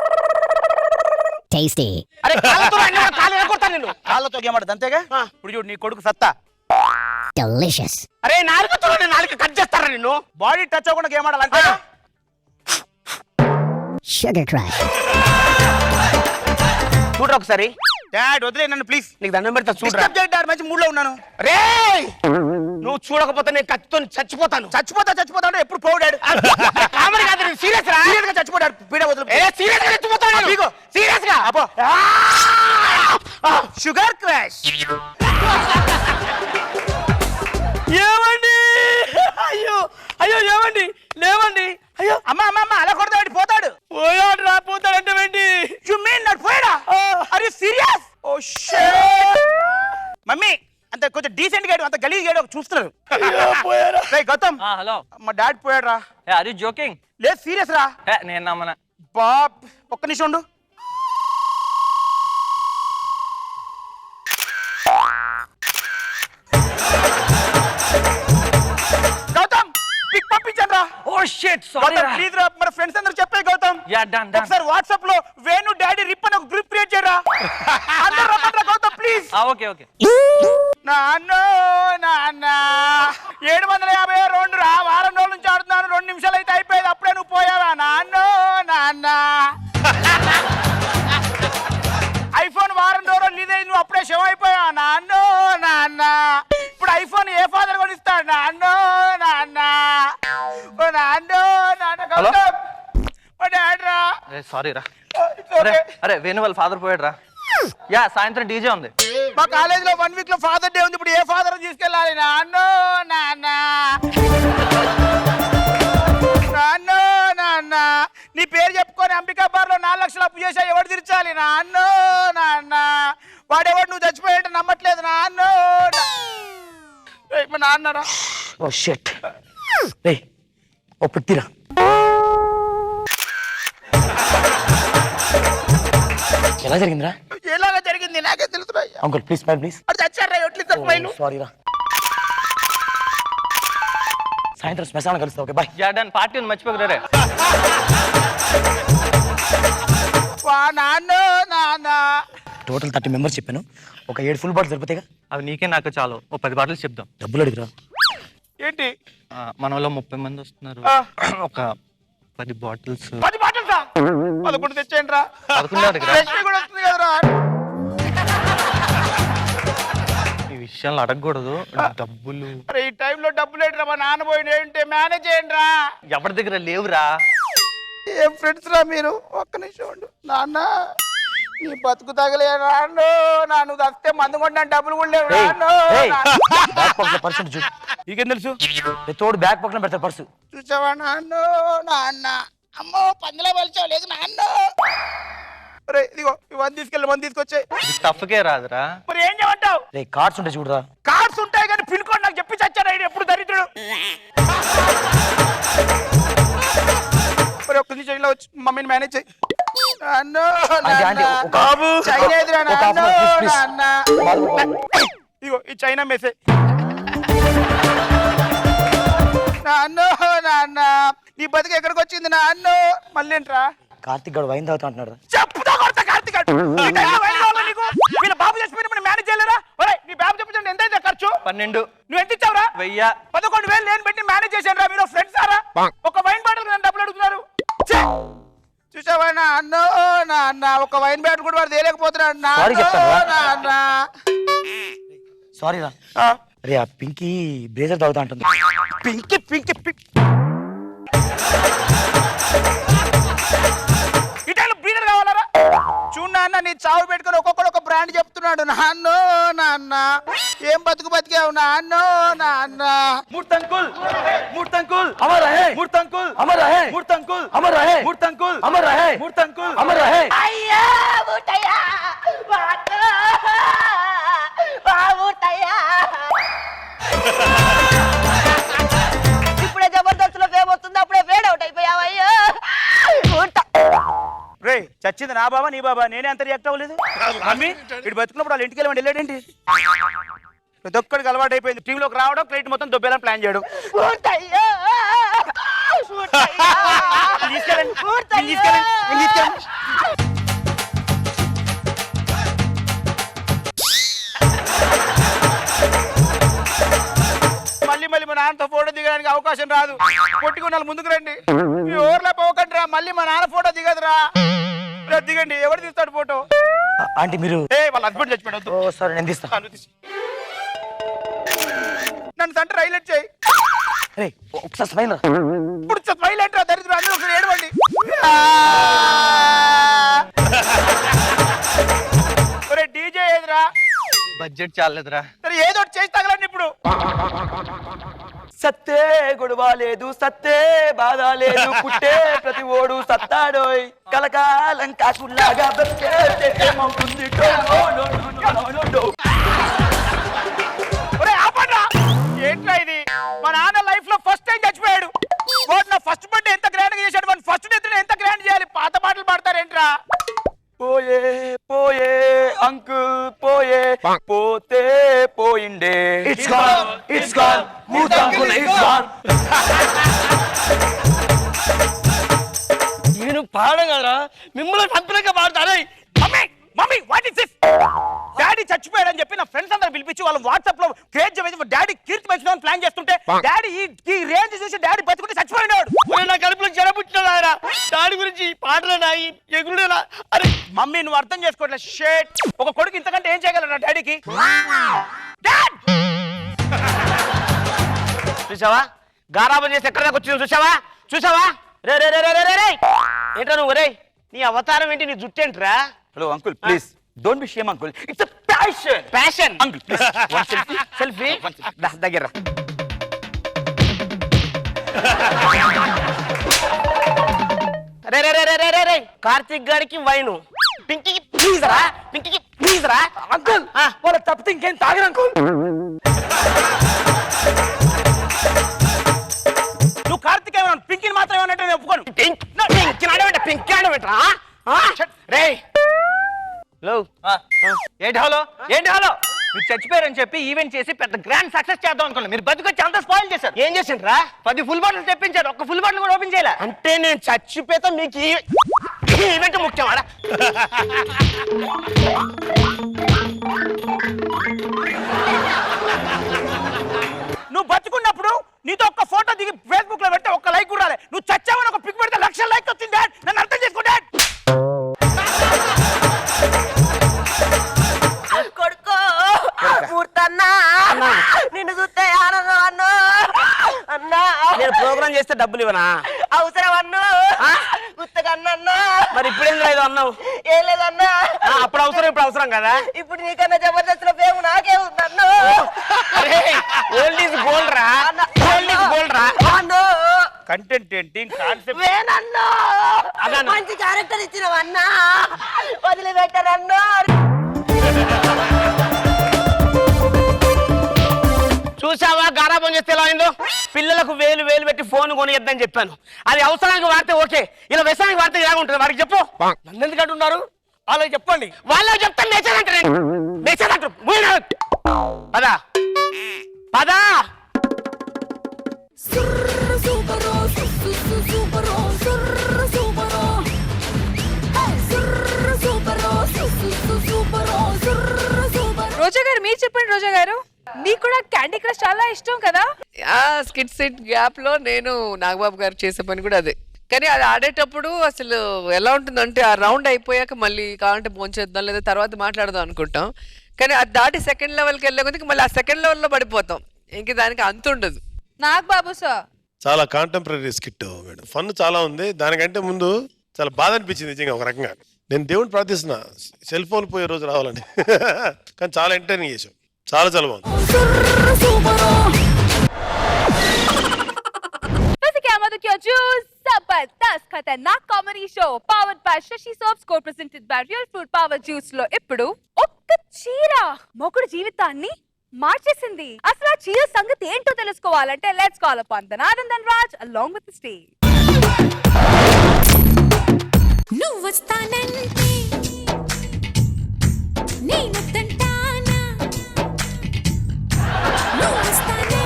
[SPEAKER 11] Tasty.
[SPEAKER 8] అరే కాళ్ళతో కొడతాను నేను.
[SPEAKER 7] కాళ్ళతో గేమ్ ఆడదు అంతేగా. ఇప్పుడు చూడు నీ కొడుకు సత్తా.
[SPEAKER 11] Delicious.
[SPEAKER 8] అరే నాలుగుతో నాలుగు కట్ చేస్తారా నిన్ను.
[SPEAKER 7] బాడీ టచ్ అవ్వకుండా గేమ్ ఆడాలి అంతేగా.
[SPEAKER 11] Sugar Crush.
[SPEAKER 8] చూడరా ఒకసారి.
[SPEAKER 7] డాడ్ వదిలే నన్ను ప్లీజ్.
[SPEAKER 8] నీకు దండం పెడతా చూడరా.
[SPEAKER 7] డాడ్ మంచి మూడ్ లో ఉన్నాను.
[SPEAKER 8] రే నువ్వు చూడకపోతే నేను కత్తితో చచ్చిపోతాను.
[SPEAKER 7] చచ్చిపోతా అంటే ఎప్పుడు పోడాడు.
[SPEAKER 8] కామెడీ కాదు, సీరియస్ రా.
[SPEAKER 7] సీరియస్ గా చచ్చిపోయాడు. పీడ వదిలి
[SPEAKER 8] సీరియస్ గా చచ్చిపోతాను. సీరియస్ గా
[SPEAKER 7] అబ్బో. Sugar crash.
[SPEAKER 8] ఏమండి? అయ్యో అయ్యో ఏమండి? లేవండి.
[SPEAKER 7] అయ్యో అమ్మ అలా కొడతాడు పోతాడు.
[SPEAKER 8] పోయాడు రా. పోతాడంటే ఏంటి?
[SPEAKER 7] యు మీన్ నాట్ పోయాడా? Are you serious? Oh shit. Mummy అంత కొంచెం డీసెంట్ గా అంత గలీజ్ గా చూస్తున్నారు. రే గౌతమ్.
[SPEAKER 9] హలో
[SPEAKER 7] మా డాడ్ పోయాడు రా.
[SPEAKER 9] Are you joking?
[SPEAKER 7] లేదు సీరియస్ రా.
[SPEAKER 9] నేను నమ్మన.
[SPEAKER 7] బాబ్ ఒక్క నిమిషం ఉండు. గౌతమ్ పిక్ పంపించండి రా.
[SPEAKER 9] ఓ షిట్ సారీ రా.
[SPEAKER 7] ప్లీజ్ రా, మన ఫ్రెండ్స్ అందరూ చెప్పే గౌతమ్.
[SPEAKER 9] Ya done done.
[SPEAKER 7] ఒకసారి వాట్సాప్ లో వేణు డాడీ రిప్ అని ఒక గ్రూప్ క్రియేట్ చేయరా. అందరూ రమ్మంటారా గౌతమ్ ప్లీజ్.
[SPEAKER 9] Okay okay.
[SPEAKER 7] నాన్న 752 రా. వారం రోజుల నుంచి ఆడుతున్నాను, 2 నిమిషాలు అయితే అయిపోయేది, అప్పుడే నువ్వు పోయావా నాన్న. ఐఫోన్ వారం రోజులు రిలీజ్ అయింది, నువ్వు అప్పుడే శవం అయిపోయావా నాన్న. ఇప్పుడు ఐఫోన్ ఏ ఫాదర్ కొనిస్తాడు నాన్న. గౌతమ్ ఓ డాడ్ రా.
[SPEAKER 9] సారీ రా.
[SPEAKER 7] ఓకే.
[SPEAKER 9] అరే వేణు వాళ్ళ ఫాదర్ పోయాడు రా. యా సాయంత్రం డీజే ఉంది.
[SPEAKER 7] మా కాలేజ్ లో 1 వీక్ లో ఫాదర్ డే ఉంది, ఇప్పుడు ఏ ఫాదర్ తీసుకెళ్ళాలి నాన్న. నీ పేరు చెప్పుకొని అంబికాబార్ లో 4 లక్షలు అప్పు చేసా, ఎవరు తీర్చాలి నాన్న. వాడెవడు నువ్వు చచ్చిపోయాడు నమ్మట్లేదు నాన్న. మా నాన్నరా.
[SPEAKER 8] Oh shit. రే ఓ పుట్టిరా. ఎలా జరిగిందిరా?
[SPEAKER 7] ఎలాగా జరిగింది నాకే తెలుసు.
[SPEAKER 8] Uncle please smile please.
[SPEAKER 7] అది చచ్చారా ఎట్లు స్మైల్.
[SPEAKER 8] సారీ రా. సాయంత్రం శ్మశానం కలుస్తా. Okay bye.
[SPEAKER 9] Yeah done. Party ఉంది మర్చిపోకు రే.
[SPEAKER 8] టోటల్ 30 మెంబర్స్ చెప్పాను, ఒక 7 ఫుల్ బాటిల్ సరిపోతాయిగా.
[SPEAKER 9] అవి నీకే నాకు చాలు. ఓ 10 బాటిల్ చెప్దాం.
[SPEAKER 8] డబ్బులు అడిగిరా.
[SPEAKER 7] ఏంటి
[SPEAKER 9] మన వాళ్ళు 30 మంది వస్తున్నారు, ఒక 10 బాటిల్స్.
[SPEAKER 7] 10 బాటిల్సా? 11 తెచ్చేయండి రా.
[SPEAKER 9] 11 అడిగిరా.
[SPEAKER 7] లక్ష్మి కూడా వస్తుంది కదరా.
[SPEAKER 9] ఈ విషయాలు అడగకూడదు. డబ్బులు
[SPEAKER 7] అరే ఈ టైంలో డబ్బులు ఏంటి రా. మా నాన్న పోయిన ఏంటి మేనేజ్ చేయండి రా.
[SPEAKER 9] ఎవరి దగ్గర లేవురా.
[SPEAKER 7] ఏం ఫ్రెండ్స్ రా మీరు. ఒక్క నిమిషం ఉండు నాన్న. నీ బతుకు తగలే నాన్ను నన్ను వస్తే మందు కొట్టిన డబ్బులు కూడా లేవు నాన్ను.
[SPEAKER 6] బ్యాక్ పాకెట్ పర్సు చూడు.
[SPEAKER 7] నీకేం తెలుసు?
[SPEAKER 6] తోడు బ్యాక్ పాకెట్ పెడతారు పర్సు.
[SPEAKER 7] చూసావా నాన్ను నాన్న అమ్మో పందులో పలిచావు లేదు నాన్ను. రే ఇదిగో ఇవన్నీ తీసుకెళ్ళి మంది తీసుకొచ్చాయి.
[SPEAKER 8] స్టఫ్కే రాదురా.
[SPEAKER 7] మరి ఏం చేయమంటావు?
[SPEAKER 6] రే కార్డ్స్ ఉంటాయి చూడరా.
[SPEAKER 7] కార్డ్స్ ఉంటాయి కానీ పిన్ కోడ్ నాకు చెప్పి చచ్చాడు ఆయన ఎప్పుడు దరిద్రుడు. మరి ఒక్క నిమిషం ఇలా వచ్చి మమ్మీని మేనేజ్ చేయి. నాన్ను, నాన్న.
[SPEAKER 6] బాబు
[SPEAKER 7] చైనా ఎదురా నాన్ను, నాన్న. ఇదిగో ఈ చైనా మెసేజ్. నాన్ను నాన్న నీ బతికి ఎక్కడికి వచ్చింది నాన్ను. మళ్ళీ ఏంట్రా?
[SPEAKER 6] కార్తిక్ గడు వైన్ తాగుతా అంటున్నాడు.
[SPEAKER 7] చెప్పుతా కొడతా కార్తిక్ గాడు. ఈ టైంలో వైన్ కావాలా నీకు? వీళ్ళ బాబు చేసిపోయిన మనం మేనేజ్ చేయలేరా? ఒరేయ్ నీ బాబు చెప్పించండి ఎంత అయితే ఖర్చు?
[SPEAKER 8] 12.
[SPEAKER 7] నువ్వు ఎంత ఇచ్చావురా?
[SPEAKER 8] 1000.
[SPEAKER 7] 11,000 నేను పెట్టి మేనేజ్ చేశాను రా. మీరు ఫ్రెండ్స్ సారా? ఒక వైన్ బాటిల్ నన్ను డబ్బులు అడుగుతున్నారు. చూసావా నాన్న నాన్న ఒక వైన్ బాటిల్ కూడా వాడు తేలేకపోతున్నాడు నాన్న.
[SPEAKER 6] సారీ రా. అరే ఆ పింకీ బ్రేజర్ తాగుతా అంటుంది.
[SPEAKER 7] పింకి పింకి పింక్ ఇటాలు బ్రీడర్ కావాలరా? చూడు నాన్న నీ చావు పెట్టుకుని ఒక్కొక్కడు ఒక బ్రాండ్ చెప్తున్నాడు. నాన్నో నాన్న ఏం బతుకు బతికావు నాన్నో నాన్న.
[SPEAKER 6] మూర్తంకుల్ మూర్తంకుల్ అమర్ రహే మూర్తంకుల్ అమర్ రహే మూర్తంకుల్ అమర్ రహే మూర్తంకుల్ అమర్ రహే మూర్తంకుల్ అమర్ రహే.
[SPEAKER 2] అయ్యా మూటయ్యా మూటయ్యా. ఇప్పుడే జబర్దస్త్ లో ఫేమ్ వస్తుంది, అప్పుడే ఫేడ్ అవుట్ అయిపోయావయ్యా.
[SPEAKER 7] రే చచ్చింది నా బాబా నీ బాబా నేనే అంత రియాక్ట్ అవ్వలేదు. మమ్మీ ఇటు బతుకున్నప్పుడు వాళ్ళ ఇంటికి వెళ్ళమండి వెళ్ళాడేంటి? ప్రతి ఒక్కడికి అలవాటు అయిపోయింది టీవీలోకి రావడం క్లైంట్ మొత్తం దొబ్బేలా ప్లాన్ చేయడం. మళ్ళీ మళ్ళీ మా నాన్నతో ఫోటో దిగడానికి అవకాశం రాదు. కొట్టుకున్న ముందుకు రండి. మీ ఊర్లో పోకండి రా. మళ్ళీ మా నాన్న ఫోటో దిగదురా. దిగండి. ఎవరు తీస్తాడు ఫోటో?
[SPEAKER 6] ఆంటీ మీరు
[SPEAKER 7] వాళ్ళ హస్బెండ్ చచ్చిపోయాడు.
[SPEAKER 6] సరే నేను తీస్తా.
[SPEAKER 7] నన్ను సెంటర్ హైలైట్ చేయి.
[SPEAKER 6] ఒకసారి స్మైల్ రా.
[SPEAKER 7] ఇప్పుడు స్మైల్ ఏంట్రా దరిద్రం? అందరూ ఒకసారి ఏడవండి. ఒరే డీజే ఏదిరా?
[SPEAKER 8] బడ్జెట్ చాలేదురా.
[SPEAKER 7] సరే ఏదో ఒకటి చేసి తగలండి ఇప్పుడు.
[SPEAKER 6] సత్తే గొడవ లేదు సత్తే బాధ లేదు పుట్టే ప్రతి ఓడు సత్తాడోయ్ కలకాలం కాకుల్లాగా బతికేమవుతుంది.
[SPEAKER 7] ఏంట్రా ఇది? మా నాన్న లైఫ్ లో ఫస్ట్ టైం చచ్చిపోయాడు. వాడు నా ఫస్ట్ బర్త్డే ఎంత గ్రాండ్ గా చేశాడు. వాడు ఫస్ట్ డెత్ ఎంత గ్రాండ్ చేయాలి? పాత పాటలు పాడతారేంట్రా?
[SPEAKER 6] పోయే పోయే అంకుల్ పోయే పోతే పోయిండే. ఇట్స్ గాన్ ఇట్స్ గాన్ మూత అంకుల్ ఇట్స్ గాన్.
[SPEAKER 8] నేను పాడడం కదరా, మిమ్మల్ని చంపినాక పాడతారే.
[SPEAKER 7] Mummy mummy what is this? Daddy చచ్చిపోయాడని చెప్పి నా ఫ్రెండ్స్ అందరూ పిలిపించి వాళ్ళు వాట్సాప్ లో క్రియేట్ చేసి డాడీ కీర్తి పెంచుదామని ప్లాన్ చేస్తుంటే డాడీ ఈ రేంజ్ చూసి డాడీ బతుకుంటే చచ్చిపోయినాడు.
[SPEAKER 8] నా కడుపులో జరపుట్టినాడు ఆయన. డాడీ గురించి పాటలేనా ఎగురుడేనా?
[SPEAKER 7] అరే మమ్మీ నువ్వు అర్థం చేసుకోవట్లేదు. షేట్ ఒక కొడుకు ఇంతకంటే ఏం చేయగలరా డాడీకి?
[SPEAKER 8] చూసావా గారాబం చేసి ఎక్కడ దాకా వచ్చింది? చూసావా చూసావా? రే రే రే రే రే ఏంట్రా నువ్వు? రే నీ అవతారం ఏంటి? నీ జుట్టు ఏంట్రా?
[SPEAKER 7] Hello uncle please don't be shame uncle. It's a passion.
[SPEAKER 8] Passion
[SPEAKER 7] uncle please one selfie.
[SPEAKER 8] Selfie
[SPEAKER 7] దగ్గర
[SPEAKER 8] రే రే రే రే రే రే కార్తిక్ గారికి వైను, పింకీకి ప్లీజ్ రా, పింకీకి ప్లీజ్ రా.
[SPEAKER 6] అంకుల్ వాళ్ళ తప్పితే ఇంకేం తాగరు అంకుల్.
[SPEAKER 7] నువ్వు కార్తిక్ ఏమన్నా పింకీని మాత్రం ఏమన్నట్టు నేను ఒప్పుకోను.
[SPEAKER 8] పింకీ ఆడబెట్టరా రే.
[SPEAKER 6] ఏంటి హలో ఏంటి హలో? మీరు చచ్చిపోయారని చెప్పి ఈవెంట్ చేసి పెద్ద గ్రాండ్ సక్సెస్ చేద్దాం అనుకున్నాను. మీరు బతుకొచ్చి అంతా స్పాయిల్ చేశారు.
[SPEAKER 8] ఏం చేసిండ్రా?
[SPEAKER 6] 10 ఫుల్ బాటిల్ తెప్పించారు, ఒక్క ఫుల్ బాటిల్ కూడా ఓపెన్ చేయలే.
[SPEAKER 8] అంటే నేను చచ్చిపోతే మీకు ఈవెంట్ ముఖ్యమాడా?
[SPEAKER 7] నువ్వు బతుకున్నప్పుడు నీతో ఒక్క ఫోటో దిగి ఫేస్బుక్ లో పెడితే ఒక్క లైక్ కూడా రాలే. నువ్వు చచ్చావని ఒక పిక్ పెడితే 1,00,000 లైక్ వచ్చింది. డాడ్ నన్ను అర్థం చేసుకో డాడ్.
[SPEAKER 2] కొడుకో పూర్తన్నా నిన్ను చూస్తే ఆనందం అన్నా. అన్నా
[SPEAKER 8] నేను ప్రోగ్రామ్ చేస్తే డబ్బులు ఇవ్వనా?
[SPEAKER 2] అవసరం అన్నా గుత్తగన్నా.
[SPEAKER 8] మరి ఇప్పుడు ఏం లేదు అన్నావు?
[SPEAKER 2] ఏం లేదన్నా.
[SPEAKER 8] అప్పుడు అవసరం ఇప్పుడు అవసరం కదా.
[SPEAKER 2] ఇప్పుడు నీకన్నా జబర్దస్త్ ఫేమ్ నాకే ఉందన్నా.
[SPEAKER 8] ఓల్డ్ ఈజ్ గోల్డ్ రా, ఓల్డ్ ఈజ్ గోల్డ్ రా. కంటెంట్ ఏంటి, కాన్సెప్ట్
[SPEAKER 2] వేనన్నా, మంచి క్యారెక్టర్ ఇచ్చినవన్నా, వదిలిపెట్టారన్నా.
[SPEAKER 8] చూసావా గారాబం చేస్తే ఎలా అయిందో. పిల్లలకు వేలు వేలు పెట్టి ఫోన్ కొనియద్దని చెప్పాను. అది అవసరానికి వాడితే ఓకే, ఇలా వ్యసనానికి వాడితే ఎలా ఉంటుంది వారికి చెప్పు.
[SPEAKER 6] నన్ను ఎందుకు అంటున్నారు? వాళ్ళకి చెప్పండి.
[SPEAKER 8] వాళ్ళకి చెప్తాను నేర్చారంటారు, నేర్చారంటారు. పదా పదా.
[SPEAKER 3] రోజా గారు మీరు చెప్పండి. రోజా గారు మీకు కూడా క్యాండీ క్రష్ చాలా ఇష్టం కదా?
[SPEAKER 12] స్కిట్ సెట్ గ్యాప్ లో నేను నాగబాబు గారు చేసే పని కూడా అదే. కానీ అది ఆడేటప్పుడు అసలు ఎలా ఉంటుందంటే ఆ రౌండ్ అయిపోయాక మళ్ళీ కావాలంటే భోంచేద్దాం లేదా తర్వాత మాట్లాడదాం అనుకుంటాం. కానీ అది దాటి సెకండ్ లెవెల్కి వెళ్ళే కొద్దికి మళ్ళీ ఆ సెకండ్ లెవెల్లో పడిపోతాం. ఇంక దానికి అంత ఉండదు.
[SPEAKER 3] నాగబాబు సార్
[SPEAKER 10] చాలా కాంటెంపరీ స్కిట్ మేడం, ఫన్ చాలా ఉంది. దానికంటే ముందు చాలా బాధ అనిపించింది నిజంగా. ఒక రకంగా నేను దేవుడిని ప్రార్థిస్తున్నా సెల్ ఫోన్ పోయే రోజు రావాలని. కానీ చాలా ఎంటర్టైనింగ్ చేసాం, చాలా చాలా బాగుంది.
[SPEAKER 3] Jabardasth Khatarnak comedy show powered by Sasi soaps co presented by Real Fruit Power juice లో ఇప్పుడు ఒక్క చీర మొగుడు జీవితాన్ని మార్చేసింది. అసలు ఆ చీర సంగతి ఏంటో తెలుసుకోవాలంటే let's call upon Dhananandan Raj along with the stage.
[SPEAKER 13] నువ్వు వస్తానంటే నేను తంటానా, నువ్వు వస్తానంటే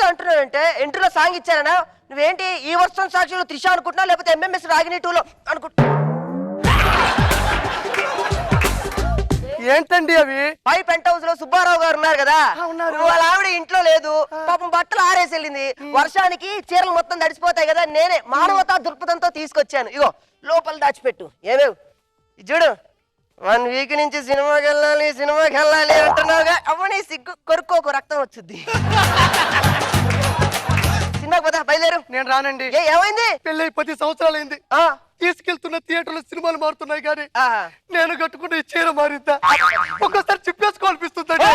[SPEAKER 2] అంటున్నానంటే ఎంట్రీలో సాంగ్ ఇచ్చారనా? నువ్వేంటి ఈ వర్షం సాక్షిలో త్రిష అనుకుంటున్నావు, లేకపోతే ఎంఎంఎస్ రాగిని 2లో అనుకుంటా?
[SPEAKER 6] ఏంటండి అవి?
[SPEAKER 2] పై పెంట్ హౌస్ లో సుబ్బారావు గారు ఉన్నారు కదా, వాళ్ళ ఆవిడ ఇంట్లో లేదు, పాపం బట్టలు ఆరేసి వెళ్ళింది. వర్షానికి చీరలు మొత్తం తడిసిపోతాయి కదా, నేనే మానవతా దృక్పథంతో తీసుకొచ్చాను. ఇగో లోపల దాచిపెట్టు. ఏమేవ్ చూడు, 1 వీక్ నుంచి సినిమాకి వెళ్ళాలి అంటున్నావుగా, అవ్వని సిగ్గు కొరుక్కోకు, రక్తం వచ్చుద్ది. సినిమాకి పోతా, బయలుదేరు.
[SPEAKER 6] నేను రానండి.
[SPEAKER 2] ఏమైంది?
[SPEAKER 6] పెళ్ళి 10 సంవత్సరాలు అయింది. తీసుకెళ్తున్న థియేటర్లో సినిమాలు మారుతున్నాయి కానీ నేను కట్టుకున్న ఈ చీర మారిందా? ఒక్కోసారి చిప్పేసుకోవాలనిపిస్తుందండి.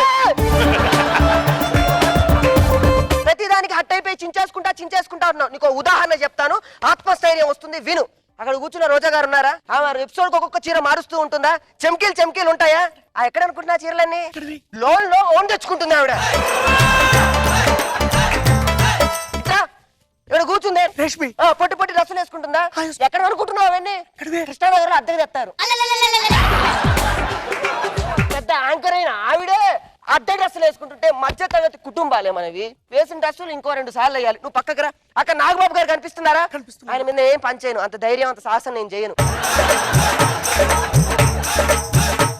[SPEAKER 2] ప్రతిదానికి హట్ అయిపోయి చించేసుకుంటా ఉన్నావు. నీకు ఉదాహరణ చెప్తాను, ఆత్మస్థైర్యం వస్తుంది, విను. అక్కడ కూర్చున్న రోజా గారు ఉన్నారా? ఎపిసోడ్ ఒక్కొక్క చీర మారుస్తూ ఉంటుందా? చెమ్కీలు ఉంటాయా? ఎక్కడ అనుకుంటున్నా చీరలన్నీ లోన్ లో ఓన్ తెచ్చుకుంటుంది ఆవిడ. ఇక్కడ కూర్చుందే రేష్మి, పొట్టి డ్రెస్సులు వేసుకుంటుందా? ఎక్కడ అనుకుంటున్నావు అవన్నీ? కృష్ణానగర్ లో అద్దెకి తెస్తారు. పెద్ద యాంకర్ అయిన ఆవిడే అద్దె డ్రెస్సులు వేసుకుంటుంటే మధ్య తరగతి కుటుంబాలే మనవి. వేసిన డ్రెస్సులు ఇంకో 2 సార్లు వేయాలి. నువ్వు పక్కకు రా. అక్కడ నాగబాబు గారు కనిపిస్తున్నారా? ఆయన మీద ఏం పని చేయను, అంత ధైర్యం అంత సాహసం నేను చేయను.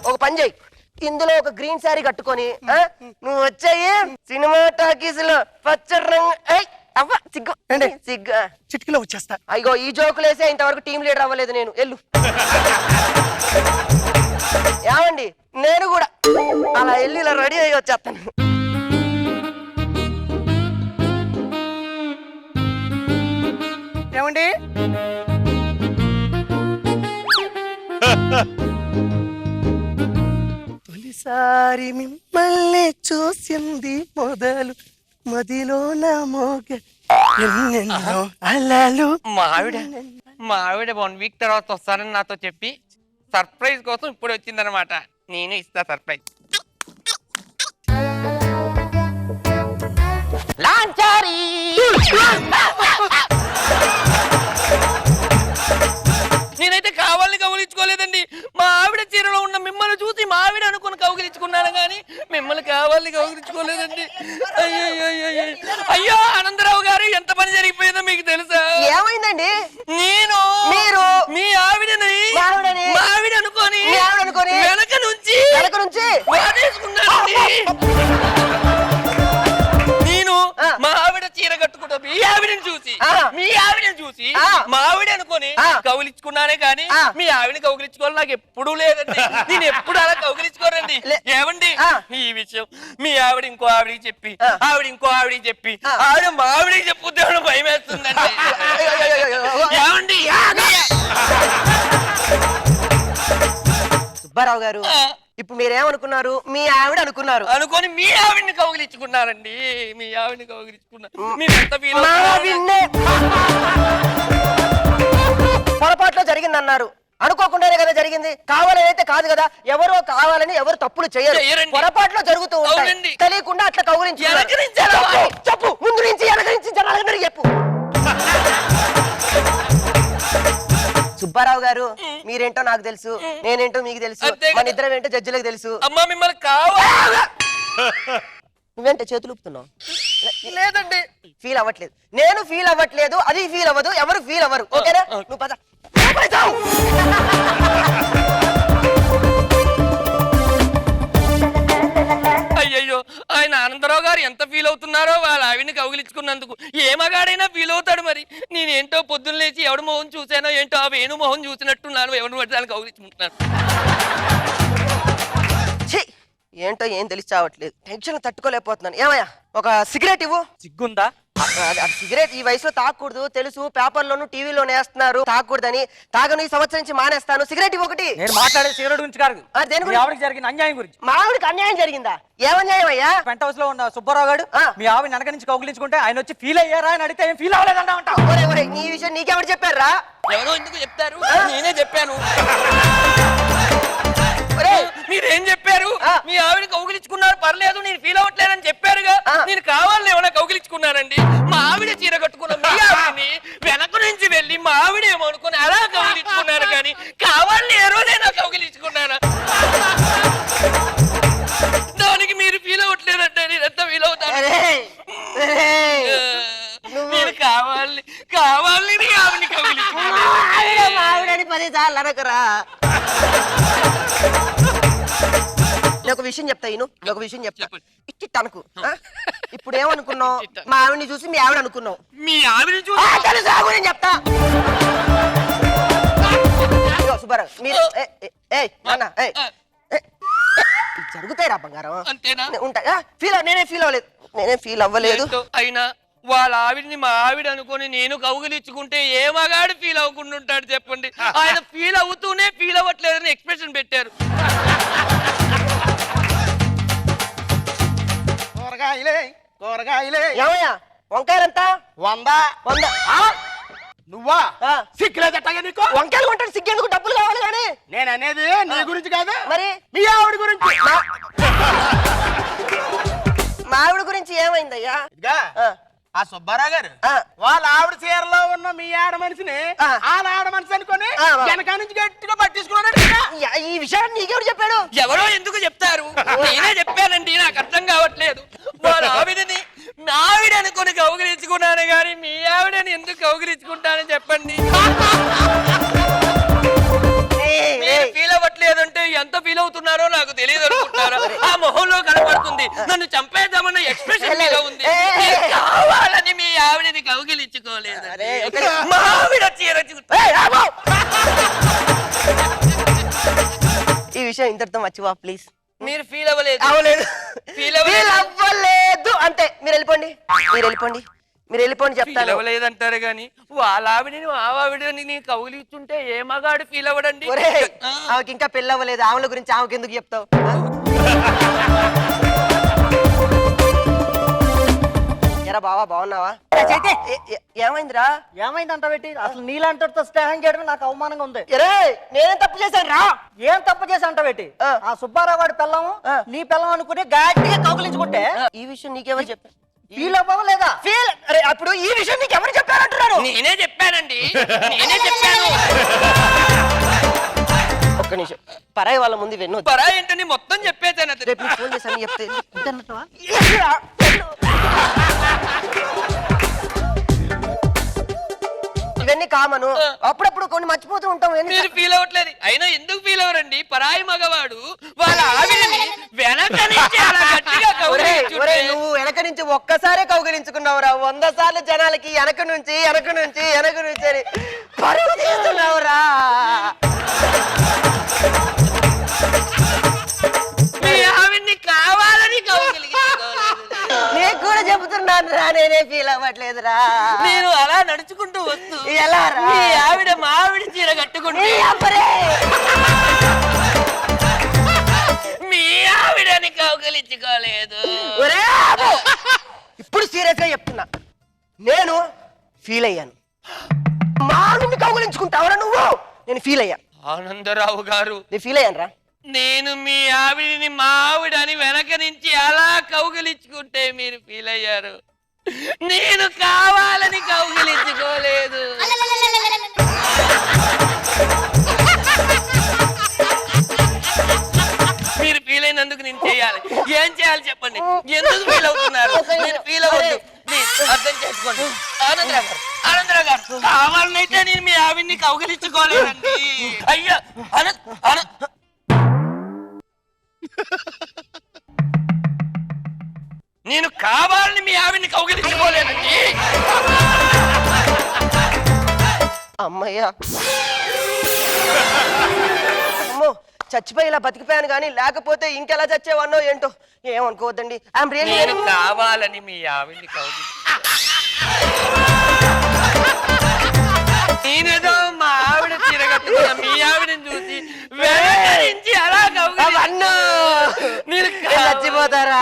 [SPEAKER 2] ఒక పని చేయి, ఇందులో ఒక గ్రీన్ శారీ కట్టుకొని నువ్వు వచ్చాయి సినిమా టాకీస్ లో పచ్చడి రంగు. అవ్వ సిగ్గు సిగ్గు
[SPEAKER 6] చిటికలో వచ్చేస్తా.
[SPEAKER 2] అయ్యో ఈ జోకులేసే ఇంతవరకు టీం లీడర్ అవ్వలేదు నేను. ఎల్లు. ఏమండి, నేను కూడా అలా వెళ్ళి ఇలా రెడీ అయ్యి వచ్చేస్తాను.
[SPEAKER 6] ఏమండి? తొలిసారి మిమ్మల్ని చూసింది మొదలు మదిలో నా మోగ ఎన్నెన్నో అలలు.
[SPEAKER 12] మా ఆవిడ 1 వీక్ తర్వాత వస్తానని నాతో చెప్పి సర్ప్రైజ్ కోసం ఇప్పుడు వచ్చిందనమాట. నేను ఇస్తా సర్ప్రైజ్.
[SPEAKER 2] లాంచారి
[SPEAKER 12] నేనైతే కావాలని కౌగిలించుకోలేదండి. మా ఆవిడ చీరలో ఉన్న మిమ్మల్ని చూసి మా ఆవిడ అనుకుని కౌగిలించుకున్నాను కానీ మిమ్మల్ని కావాలని కౌగిలించుకోలేదండి. అయ్యో ఆనందరావు గారు, ఎంత పని జరిగిపోయిందో మీకు తెలుసా?
[SPEAKER 2] ఏమైందండి?
[SPEAKER 12] నేను
[SPEAKER 2] మీరు
[SPEAKER 12] మీ ఆవిడని మా ఆవిడ అనుకోని వెనక నుంచి నేను మా ఆవిడ చీర కట్టుకుంటా మీ ఆవిడని చూసి మా ఆవిడ అనుకోని కౌగిలించుకున్నానే కానీ మీ ఆవిడని కౌగిలించుకోవాలి నాకు ఎప్పుడూ లేదండి. నేను ఎప్పుడు అలా కౌగిలించుకోరండి. ఏమండి, ఈ విషయం మీ ఆవిడ ఇంకో ఆవిడికి చెప్పి ఆవిడ మా ఆవిడికి చెప్పుద్దే భయం వేస్తుందండి. ఏమండి
[SPEAKER 2] సుబ్బారావు గారు ఇప్పుడు మీరేమనుకున్నారు? మీ ఆవిడ అనుకున్నారు.
[SPEAKER 12] అనుకొని మీ ఆవిడ్ని కౌగిలించుకున్నారండి. మీ ఆవిడ్ని కౌగిలించుకున్నారు. మీరు ఎంత ఫీల్
[SPEAKER 2] మా ఆవిడ్నే పొరపాట్లో జరిగిందన్నారు. అనుకోకుండానే కదా జరిగింది, కావాలని అయితే కాదు కదా. ఎవరో కావాలని ఎవరు తప్పులు చేయరు, పొరపాట్లో జరుగుతూ ఉంటాయి. తెలియకుండా అట్లా కౌగిలించి చెప్పు, ముందు నుంచి ఎనకరించి జనాలందరూ చెప్పు. సుబ్బారావు గారు మీరేంటో నాకు తెలుసు, నేనేంటో మీకు తెలుసు, మన ఇద్దరం ఏంటో జడ్జిలకు తెలుసు.
[SPEAKER 12] అమ్మా మిమ్మల్ని కావాలి.
[SPEAKER 2] నువ్వేంటే చేతులు ఊపుతున్నావు?
[SPEAKER 12] లేదండి,
[SPEAKER 2] ఫీల్ అవ్వట్లేదు. నేను ఫీల్ అవ్వట్లేదు, అది ఫీల్ అవ్వదు, ఎవరు ఫీల్ అవ్వరు. ఓకేనా? నువ్వు పద.
[SPEAKER 12] అయ్యయ్యో, ఆయన ఆనందరావు గారు ఎంత ఫీల్ అవుతున్నారో వాళ్ళ ఆవిడ్ని కౌగిలించుకున్నందుకు. ఏ మగాడైనా ఫీల్ అవుతాడు. మరి నేనేంటో పొద్దున్న లేచి ఎవడు మొహం చూసానో ఏంటో, ఆ వేణు మొహం చూసినట్టున్నాను, ఎవరిని పట్టి దాన్ని కౌగిలించుకుంటున్నాను.
[SPEAKER 2] ఏంటో ఏం తెలిసి చావట్లేదు, టెన్షన్ తట్టుకోలేకపోతున్నాను. ఏమయ్యా ఒక సిగరెట్ ఇవ్వు.
[SPEAKER 7] సిగ్గుందా?
[SPEAKER 2] సిగరెట్ ఈ వయసులో తాగకూడదు తెలుసు, పేపర్లోను టీవీలోనే వేస్తున్నారు తాగకూడదని. తాగను, ఈ సంవత్సరం నుంచి మానేస్తాను. సిగరెట్ ఇవ్వు ఒకటి.
[SPEAKER 7] నేను మాట్లాడే సిగరెట్ గురించి కాదు,
[SPEAKER 2] దేని గురించి?
[SPEAKER 7] ఆవిడకి జరిగిన అన్యాయం గురించి.
[SPEAKER 2] మా ఆవిడకి అన్యాయం జరిగిందా? ఏమన్యాయం అయ్యా?
[SPEAKER 7] పెంట్ హౌస్ లో ఉన్న సుబ్బారావు గారు మీ ఆవిడ వెనక నుంచి కౌగిలించుకుంటే ఆయన వచ్చి ఫీల్ అయ్యారా అని అడిగితే ఏం ఫీల్ అవ్వలేదంటా ఉంటావు.
[SPEAKER 2] నీ విషయం నీకెవరు చెప్పారా?
[SPEAKER 12] ఎవరో ఎందుకు చెప్తారు, నేనే చెప్పాను. మీరేం చెప్పారు? మీ ఆవిడ కౌగిలించుకున్నారు, పర్లేదు, నేను ఫీల్ అవ్వట్లేదని చెప్పారుగా. నేను కావాలని ఏమైనా కౌగిలించుకున్నానండి? మా ఆవిడ చీర కట్టుకున్న మీ ఆవిడని వెనక నుంచి వెళ్ళి మా ఆవిడ ఏమనుకుని అలా కౌగిలించుకున్నారు, కానీ కావాలని ఏ రోజైనా కౌగిలించుకున్నారా? దానికి మీరు ఫీల్ అవ్వట్లేదంటే నేను ఎంత ఫీల్ అవుతాను? మీరు కావాలి నీ ఆవిడని కౌగిలించుకున్నారు.
[SPEAKER 2] ఆవిడని 10 సార్లు అనకరా. ఒక విషయం చెప్తా, ఒక విషయం చెప్తా. ఇచ్చి తనకు ఇప్పుడు ఏమనుకున్నావు? మా ఆవిడని చూసి మీ ఆవిడ అనుకున్నావు.
[SPEAKER 12] మీ ఆవిడని చూసి
[SPEAKER 2] చెప్తా. సుబ్బారావు మీరు జరుగుతాయి రా బంగారం.
[SPEAKER 12] అంతేనా?
[SPEAKER 2] ఉంటాయి. నేనే ఫీల్ అవ్వలేదు.
[SPEAKER 12] అయినా వాళ్ళ ఆవిడని మా ఆవిడ అనుకొని నేను కౌగిలించుకుంటే ఏ మగాడు ఫీల్ అవ్వకుండా ఉంటాడు చెప్పండి? ఆయన ఫీల్ అవుతూనే ఫీల్ అవ్వట్లేదని ఎక్స్ప్రెషన్ పెట్టారు.
[SPEAKER 7] కూరగాయలే
[SPEAKER 2] ఏమయ్యా వంకాయలంతా? 100.
[SPEAKER 7] నువ్వా? సిగ్గులేదట్టగా నీకు?
[SPEAKER 2] వంకాయలు కొంటాడు, సిగ్గేందుకు? డబ్బులు కావాలి. కానీ
[SPEAKER 7] నేను అనేది నీ గురించి కాదు,
[SPEAKER 2] మరి
[SPEAKER 7] మీ ఆవిడ గురించి.
[SPEAKER 2] మా ఆవిడ గురించి ఏమైందయ్యా?
[SPEAKER 7] ఆ సుబ్బారావు గారు వాళ్ళ ఆవిడ చీరలో ఉన్న మీ ఆడ మనిషిని వాళ్ళ ఆడ మనిషి అనుకుని వెనక నుంచి గట్టిగా పట్టించుకున్నాడు.
[SPEAKER 2] ఈ విషయాన్ని నీకెవరు చెప్పాడు?
[SPEAKER 12] ఎవరో ఎందుకు చెప్తారు, నేనే చెప్పానండి. నాకు అర్థం కావట్లేదు. వాళ్ళ ఆవిడని నా ఆవిడ అనుకుని కౌగిలించుకున్నాను, కానీ మీ ఆవిడని ఎందుకు కౌగిలించుకుంటానని చెప్పండి. ఫీల్ అవ్వట్లేదంటే ఎంత ఫీల్ అవుతున్నారో నాకు తెలియదు అనుకుంటారా? ఆ మొహంలో కనపడుతుంది. నన్ను చంపేద్దామన్న ఎక్స్ప్రెషన్ మీద ఉంది. కావాలని మీ ఆవిడని కౌగిలించుకోలేదు. మా ఆవిడ చీర
[SPEAKER 2] ఈ విషయం ఇంతటితో మర్చిపో ప్లీజ్.
[SPEAKER 12] మీరు ఫీల్ అవ్వలేదు?
[SPEAKER 2] ఫీల్ అవ్వలేదు అంటే మీరు వెళ్ళిపోండి చెప్తాను.
[SPEAKER 12] అవ్వలేదంటారు కానీ వాళ్ళ ఆవిడని మా ఆవిడని నేను కౌగిలిస్తుంటే ఏ మగాడు ఫీల్ అవ్వడండి?
[SPEAKER 2] ఆమెకి ఇంకా పెళ్ళి అవ్వలేదు, ఆమెల గురించి ఆమెకి ఎందుకు చెప్తావు? ఎరా బావా, బాగున్నావా? ఏమైందిరా?
[SPEAKER 7] ఏమైందంట పెట్టి అసలు నీలాంటితో స్నేహం చేయడం నాకు అవమానంగా ఉంది.
[SPEAKER 2] నేనేం తప్పు చేశాను రా?
[SPEAKER 7] ఏం తప్పు చేసి అంట పెట్టి ఆ సుబ్బారావు వాడి పిల్లము నీ పిల్లం అనుకుని గట్టిగా కౌగిలించుకుంటే
[SPEAKER 2] ఈ విషయం నీకెవరు చెప్పారు?
[SPEAKER 7] ఫీల్ అవ్వలేదా?
[SPEAKER 2] అప్పుడు ఈ విషయం నీకు ఎవరు చెప్పారంటున్నారు?
[SPEAKER 12] నేనే చెప్పానండి, నేనే చెప్పాను.
[SPEAKER 2] ఒక్క నిమిషం, పరాయి వాళ్ళ ముందు వెన్ను.
[SPEAKER 12] పరాయి ఏంటని మొత్తం చెప్పేసాను.
[SPEAKER 2] రేపు నీకు ఫోన్ చేశాను చెప్తే ఇవన్నీ కామను, అప్పుడప్పుడు కొన్ని మర్చిపోతూ ఉంటాం.
[SPEAKER 12] మీరు ఫీల్ అవ్వట్లేదు. అయినా ఎందుకు ఫీల్ అవ్వరండి? పరాయి మగవాడు వాళ్ళ ఆవిడని వెనక నుంచి అలా గట్టిగా కౌగిలించుకుంటే
[SPEAKER 2] నువ్వు వెనక నుంచి ఒక్కసారే కౌగిలించుకున్నావురా. 100 సార్లు జనాలకి వెనక నుంచి పరుగు తీస్తున్నావురా.
[SPEAKER 12] మీ ఆవిడ్ని కావాలని కౌగిలించుకోలేదు.
[SPEAKER 2] నీకు కూడా చెబుతున్నాను రా, నేనే ఫీల్ అవ్వట్లేదురా.
[SPEAKER 12] నేను అలా నడుచుకుంటూ వస్తూ
[SPEAKER 2] ఎలా
[SPEAKER 12] మీ ఆవిడ మా ఆవిడ చీర కట్టుకుంటే కౌగిలించుకోలేదు.
[SPEAKER 2] ఒరే బాబు! ఇప్పుడు సీరియస్ గా చెప్తున్నా, నేను ఫీల్ అయ్యాను. మా ఆవిడ్ని కౌగిలించుకుంటావరా నువ్వు? నేను ఫీల్ అయ్యా.
[SPEAKER 12] ఆనందరావు గారు,
[SPEAKER 2] నేను ఫీల్ అయ్యాను రా.
[SPEAKER 12] నేను మీ ఆవిడిని మా ఆవిడని వెనక నుంచి అలా కౌగిలించుకుంటే మీరు ఫీల్ అయ్యారు. నేను కావాలని కౌగిలించుకోలేదు. మీరు ఫీల్ అయినందుకు నేను చేయాలి. ఏం చేయాలి చెప్పండి? ఎందుకు ఫీల్ అవుతున్నారు? మీరు ఫీల్ అవ్వద్దు, ప్లీజ్ అర్థం చేసుకోండి. ఆనందరావు గారు, కావాలనైతే నేను మీ ఆవిడ్ని కౌగిలించుకోలేదండి. అయ్యా నేను కావాలని మీ ఆవిడ్ని కౌగిలించుకోలేదండి.
[SPEAKER 2] అమ్మయ్యా, అమ్మో చచ్చిపోయి ఇలా బతికిపోయాను కానీ లేకపోతే ఇంకెలా చచ్చేవన్నో ఏంటో. ఏమనుకోవద్దండి. ఐఎమ్ రియల్లీ
[SPEAKER 12] నేను కావాలని మీ ఆవిడ్ని నేనేదో మా ఆవిడ తిరగట్టుకున్నా, మీ ఆవిడని చూసి వెనకరించి అలా
[SPEAKER 2] చచ్చిపోతారా?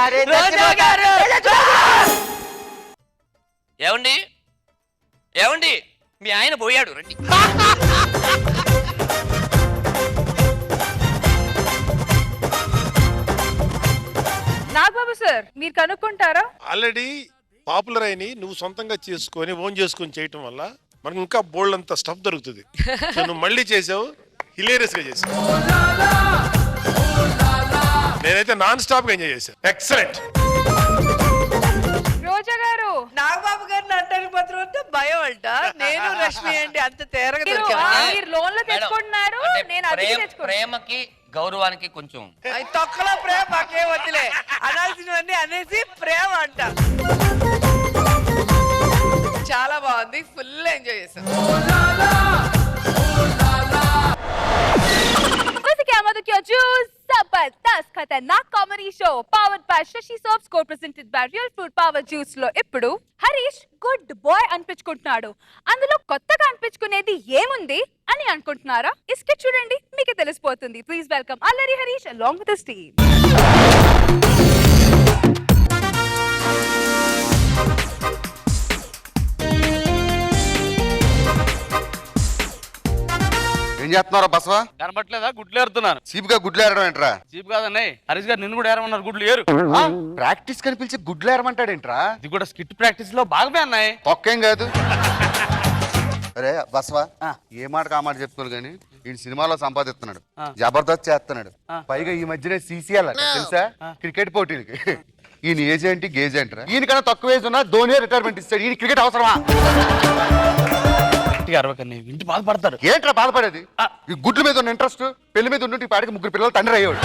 [SPEAKER 12] ఏమండి ఏమండి మీ ఆయన పోయాడు, రండి.
[SPEAKER 3] నాగబాబు సార్, మీరు కనుక్కుంటారా?
[SPEAKER 10] ఆల్రెడీ పాపులర్ అయిన నువ్వు సొంతంగా చేసుకొని ఓన్ చేసుకొని చేయటం వల్ల మనకు ఇంకా బోల్డ్ అంత స్టఫ్ దొరుకుతుంది. సో నువ్వు మళ్ళీ చేసావు, హిలేరియస్ గా చేసావు. నేనైతే నాన్ స్టాప్ గా ఎంజాయ్ చేశాను. ఎక్సలెంట్.
[SPEAKER 3] రోజా గారు,
[SPEAKER 14] నాగబాబు గారిని అంటానికి మాత్రం అంటే భయం అంట. నేను రష్మి అండి అంత తేరగా
[SPEAKER 3] మీరు లోన్ లో తెచ్చుకుంటున్నారు, నేను అది తెచ్చుకుంటున్నాను.
[SPEAKER 12] ప్రేమకి గౌరవానికి కొంచెం
[SPEAKER 14] తొక్కలో ప్రేమ మాకే వద్దులే, అనాల్సినవన్నీ అనేసి ప్రేమ అంట. చాలా బాగుంది, ఫుల్ ఎంజాయ్ చేశాను.
[SPEAKER 3] Jabardasth Khatarnak comedy show powered by Sasi soaps co presented by Real Fruit Power juice లో ఇప్పుడు హరీష్ గుడ్ బాయ్ అనిపించుకుంటున్నాడు. అందులో కొత్తగా అనిపించుకునేది ఏముంది అని అనుకుంటున్నారా? ఈ స్కిట్ చూడండి, మీకే తెలిసిపోతుంది. ప్లీజ్ వెల్కమ్ అల్లరి Harish along with his team.
[SPEAKER 15] ఏం చేస్తున్నారా బసవా?
[SPEAKER 9] కనబట్లేదా? గుడ్లు ఏరుతున్నాను.
[SPEAKER 15] చీప్గా గుడ్లు ఏరడం ఏంట్రా?
[SPEAKER 9] చీప్ కాదన్నయ్య, హరీష్ గారు నిన్ను కూడా ఏరమన్నారు. గుడ్లు ఏరు.
[SPEAKER 15] ప్రాక్టీస్ కనిపించి గుడ్లు ఏరమంటాడేంట్రా?
[SPEAKER 9] ఇది కూడా స్కిట్ ప్రాక్టీస్ లో బాగా అన్నాయి.
[SPEAKER 15] తొక్కేం కాదు. అరే బసవా, ఏ మాట కా మాట చెప్తున్నాడు కానీ ఈయన సినిమాలో సంపాదిస్తున్నాడు, జబర్దస్త్ చేస్తున్నాడు. పైగా ఈ మధ్యనే సీసీఎల్ తెలుసా, క్రికెట్ పోటీలకి. ఈయన ఏజ్ ఏంటి గేజ్ ఏంట్రా? ఈయనకన్నా తక్కువ ఏజ్ ఉన్నా ధోని రిటైర్మెంట్ ఇస్తాడు. ఈయన క్రికెట్ అవసరమా?
[SPEAKER 9] ఇంటి బాధపడతాడు.
[SPEAKER 15] ఏంట్రా బాధపడేది? ఈ గుడ్ల మీద ఉన్న ఇంట్రెస్ట్ పెళ్లి మీద ఉండి పాడికి ముగ్గురు పిల్లలు తండ్రి అయ్యాడు.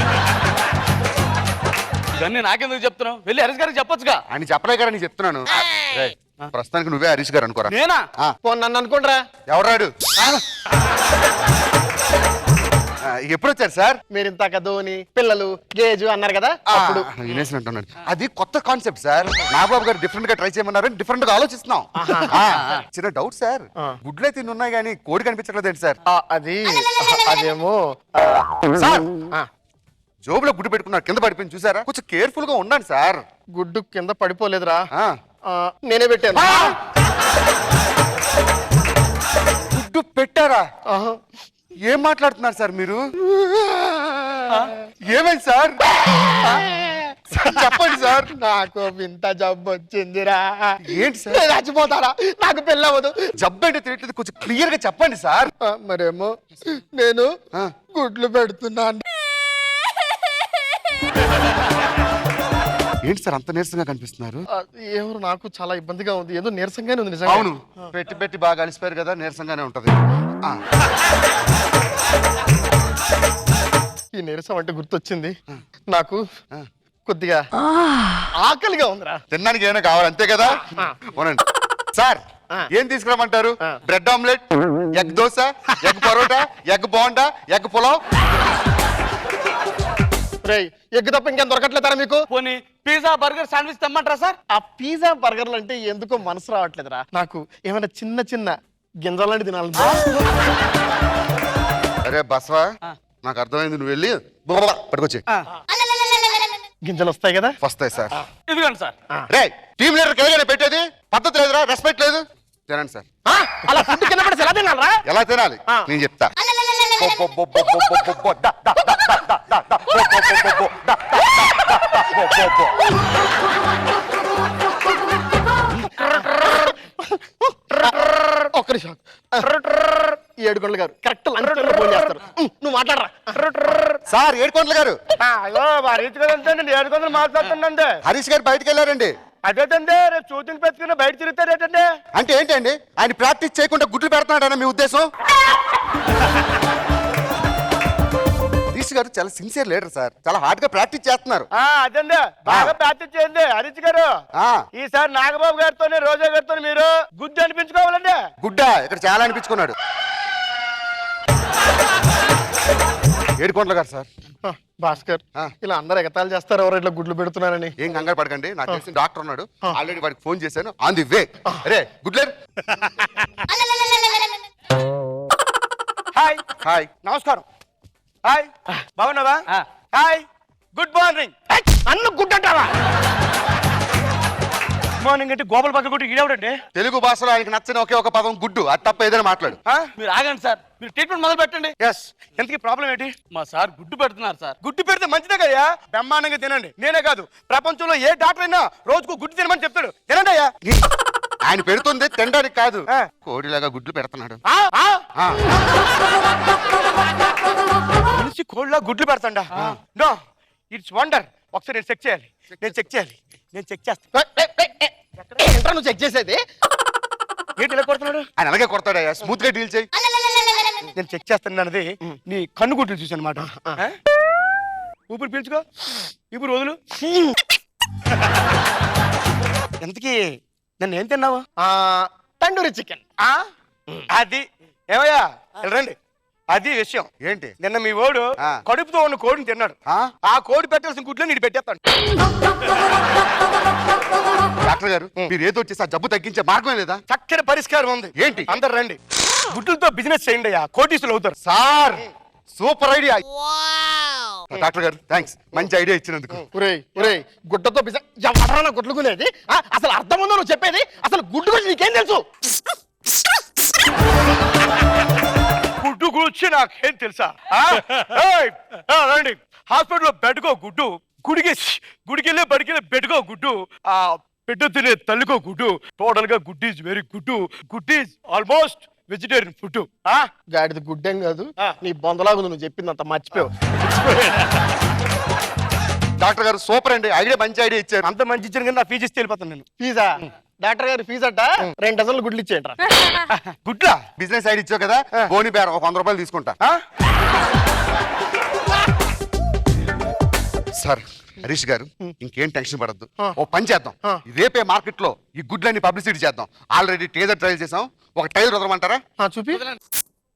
[SPEAKER 9] ఇవన్నీ నాకెందుకు చెప్తున్నావు? వెళ్ళి హరీష్ గారికి చెప్పొచ్చుగా.
[SPEAKER 15] ఆయన చెప్పలే కదా నేను చెప్తున్నాను. ప్రస్తుతానికి నువ్వే హరీష్ గారు అనుకోరా.
[SPEAKER 9] నేనా?
[SPEAKER 6] నన్ను అనుకుంటారా?
[SPEAKER 15] ఎవరాడు? ఎప్పుడు వచ్చారు సార్?
[SPEAKER 6] మీరు ఇంతాక ధోని పిల్లలు గేజు అన్నారు కదా, అప్పుడు
[SPEAKER 15] అంటున్నాడు. అది కొత్త కాన్సెప్ట్ సార్. నాగబాబు గారు డిఫరెంట్ గా ట్రై చేయమన్నారు, డిఫరెంట్ గా ఆలోచిస్తున్నాం. చిన్న డౌట్ సార్, గుడ్లే తిని ఉన్నాయి కానీ కోడి కనిపించట్లేదు సార్?
[SPEAKER 6] అదేమో
[SPEAKER 15] సార్, జోబులో గుడ్డు పెట్టుకున్నారు, కింద పడిపోయింది చూసారా? కొంచెం కేర్ఫుల్ గా ఉండండి సార్.
[SPEAKER 6] గుడ్డు కింద పడిపోలేదురా, నేనే పెట్టాను.
[SPEAKER 15] గుడ్డు పెట్టారా? ఏం మాట్లాడుతున్నారు సార్ మీరు? ఏమైంది సార్? చెప్పండి సార్.
[SPEAKER 6] నాకు వింత జబ్బు వచ్చిందిరా.
[SPEAKER 15] ఏంటి సార్?
[SPEAKER 6] చచ్చిపోతారా? నాకు పెళ్ళి అవ్వదు.
[SPEAKER 15] జబ్బు అంటే తెలియట్లేదు, కొంచెం క్లియర్ గా చెప్పండి సార్.
[SPEAKER 6] మరేమో నేను గుడ్లు పెడుతున్నాను.
[SPEAKER 15] ఏంటి సార్ అంత నీరసంగా కనిపిస్తున్నారు?
[SPEAKER 6] ఎవరు నాకు చాలా ఇబ్బందిగా ఉంది, ఏదో నీరసంగానే ఉంది నిజంగా.
[SPEAKER 15] అవును, పెట్టి పెట్టి బాగా అలిసిపోయారు కదా, నీరసంగానే ఉంటది.
[SPEAKER 6] ఈ నీరసం అంటే గుర్తొచ్చింది, నాకు కొద్దిగా ఆకలిగా ఉందిరా.
[SPEAKER 15] తినడానికి ఏమైనా కావాలి అంతే కదా. అవునండి సార్, ఏం తీసుకురామంటారు? Bread omelette, egg dosa, egg parotta, egg bonda, egg pulao.
[SPEAKER 6] Egg తప్ప ఇంకేం దొరకట్లేదా మీకు?
[SPEAKER 9] పోనీ పిజ్జా బర్గర్ శాండ్విచ్ తెమ్మంటారా సార్?
[SPEAKER 6] ఆ పిజ్జా బర్గర్లు అంటే ఎందుకో మనసు రావట్లేదురా. నాకు ఏమైనా చిన్న చిన్న గింజలాంటి తినాలి.
[SPEAKER 15] అరే బస్వా, నాకు అర్థమైంది, నువ్వు వెళ్ళి పట్టుకొచ్చి.
[SPEAKER 6] గింజలు వస్తాయి కదా.
[SPEAKER 15] వస్తాయి సార్.
[SPEAKER 8] ఇదిగోండి సార్.
[SPEAKER 15] రే టీమ్ లీడర్ కెలగానే పెట్టేది పద్ధతి లేదురా, రెస్పెక్ట్ లేదు. తినండి సార్.
[SPEAKER 8] అలా ఫుడ్ కింద పడి ఎలా తినాలరా?
[SPEAKER 15] ఎలా తినాలి నేను చెప్తా.
[SPEAKER 6] ఒక్క నిమిషం. 7 గంటల గారు కరెక్ట్ లంచ్ ఫోన్ చేస్తారు. నువ్వు మాట్లాడరా
[SPEAKER 15] సార్. 7 గంటల గారు
[SPEAKER 6] హరీష్ గారు అంతేనండి. 7 గంటలు మాట్లాడుతుందండి.
[SPEAKER 15] హరీష్ గారు బయటకు వెళ్ళారండి.
[SPEAKER 6] అదేంటండి రేపు చూతులు పెట్టుకుని బయట తిరుగుతారేటండి.
[SPEAKER 15] అంటే ఏంటండి ఆయన ప్రాక్టీస్ చేయకుండా గుడ్లు పెడుతున్నాడన్న మీ ఉద్దేశం? హరీష్ గారు చాలా సిన్సియర్ లీడర్ సార్, చాలా హార్డ్ గా ప్రాక్టీస్ చేస్తున్నారు.
[SPEAKER 6] అదండి బాగా ప్రాక్టీస్ చేయండి హరీష్ గారు. ఈసారి నాగబాబు గారితో రోజా గారితో మీరు గుడ్డు అనిపించుకోవాలండి.
[SPEAKER 15] గుడ్డ ఇక్కడ చాలా అనిపించుకున్నాడు. 7 గంటల గారు సార్.
[SPEAKER 6] భాస్కర్ ఇలా అందరు ఎగతాలు చేస్తారు ఎవరు ఇట్లా గుడ్లు పెడుతున్నారని.
[SPEAKER 15] ఏం కంగారు పడకండి, నాకు తెలిసిన డాక్టర్ ఉన్నాడు, ఆల్రెడీ వాడికి ఫోన్ చేశాను. On the way. రే గుడ్లేరు.
[SPEAKER 8] Hi
[SPEAKER 15] hi.
[SPEAKER 8] నమస్కారం. హాయ్ బాగున్నావా? Hi good morning. అన్ను గుడ్ అంటావా? మార్నింగ్ అంటే గోపాల పక్క గుడ్డు ఈడవడండి.
[SPEAKER 15] తెలుగు భాషలో ఆయనకి నచ్చని ఒకే ఒక పదం గుడ్డు. అది తప్ప ఏదైనా మాట్లాడు.
[SPEAKER 8] మీరు ఆగండి సార్, మీరు ట్రీట్మెంట్ మొదలు పెట్టండి. ఎస్. ఎంతకీ ప్రాబ్లం ఏంటి? మా సార్ గుడ్డు పెడుతున్నారు సార్. గుడ్డు పెడితే మంచిదే కదయ్యా, బ్రహ్మాండంగా తినండి. నేనే కాదు ప్రపంచంలో ఏ డాక్టర్ అయినా రోజుకు గుడ్డు తినమని చెప్తాడు. తినండి అయ్యా.
[SPEAKER 15] ఆయన పెడుతుంది తినడానికి కాదు, కోడిలాగా గుడ్లు పెడుతున్నాడు.
[SPEAKER 8] మనిషి కోళ్ళ గుడ్లు పెడతాడా? No, it's wonder. ఒకసారి నేను చెక్ చేయాలి. నేను చెక్ చేస్తాను.
[SPEAKER 6] నువ్వు చెక్ చేసేది
[SPEAKER 8] ఏంటి ఇలా కొడుతున్నాడు?
[SPEAKER 15] ఆయన అలాగే కొడతాడయ్యా, స్మూత్ గా డీల్ చేయి.
[SPEAKER 8] నేను చెక్ చేస్తాను అన్నది నీ కన్ను గుడ్లు చూసి అనమాట. ఊపిరి పీల్చుకో, ఇప్పుడు వదులు. ఎంతకీ నన్ను ఏం తిన్నావు?
[SPEAKER 6] తండూరి చికెన్.
[SPEAKER 8] అది ఏమయ్యా రండి, అది విషయం
[SPEAKER 15] ఏంటి?
[SPEAKER 8] నిన్న మీ ఓడు కడుపుతో ఉన్న కోడిని తిన్నాడు. ఆ కోడి పెట్టాల్సిన గుడ్లో నీడు పెట్టేస్తాడు.
[SPEAKER 15] డాక్టర్ గారు మీరు ఏదో వచ్చేసి ఆ జబ్బు తగ్గించే మార్గం లేదా?
[SPEAKER 8] చక్కని పరిష్కారం ఉంది.
[SPEAKER 15] ఏంటి?
[SPEAKER 8] అందరు రండి, గుడ్లతో బిజినెస్ చేయండి అయ్యా, కోటీసులు అవుతారు.
[SPEAKER 15] Sir super idea. డాక్టర్ గారు థ్యాంక్స్, మంచి ఐడియా ఇచ్చినందుకు.
[SPEAKER 6] గుడ్డతో ఎవరన్నా గుడ్లు కొనేది? అసలు అర్థం ఉందో నువ్వు చెప్పేది? అసలు గుడ్డు గురించి నీకేం తెలుసు?
[SPEAKER 8] గుడ్డు గురించి నాకేం తెలుసా? రండి, హాస్పిటల్లో బెడ్కో గుడ్డు, గుడికెళ్ళే బడికెళ్ళే బెడ్కో గుడ్డు, ఆ బిడ్డ తినే తల్లికో గుడ్డు. టోటల్ గా good is very good. Good is almost vegetarian food.
[SPEAKER 6] గాడిది గుడ్డేం కాదు, నీ బొందలాగా నువ్వు చెప్పిందంత మర్చిపోయావు.
[SPEAKER 15] డాక్టర్ గారు సూపర్ అండి, ఐడియా మంచి ఐడియా ఇచ్చారు.
[SPEAKER 8] అంత మంచి ఇచ్చాను కానీ నా ఫీజు ఇస్తే వెళ్ళిపోతాను నేను.
[SPEAKER 6] ఫీజా? డాక్టర్ గారు ఫీజు అట్ట 2 డజన్లు గుడ్లు ఇచ్చేయండి.
[SPEAKER 8] గుడ్లా?
[SPEAKER 15] బిజినెస్ ఐడియా ఇచ్చావు కదా, బోని బేరం ఒక 100 రూపాయలు తీసుకుంటా. సార్ హరీష్ గారు ఇంకేం టెన్షన్ పడద్దు, ఓ పని చేద్దాం. రేపే మార్కెట్ లో ఈ గుడ్లన్నీ పబ్లిసిటీ చేద్దాం. ఆల్రెడీ టేజర్ ట్రయల్ చేసాం, ఒక ట్రయల్ వదలమంటారా?
[SPEAKER 6] చూపి.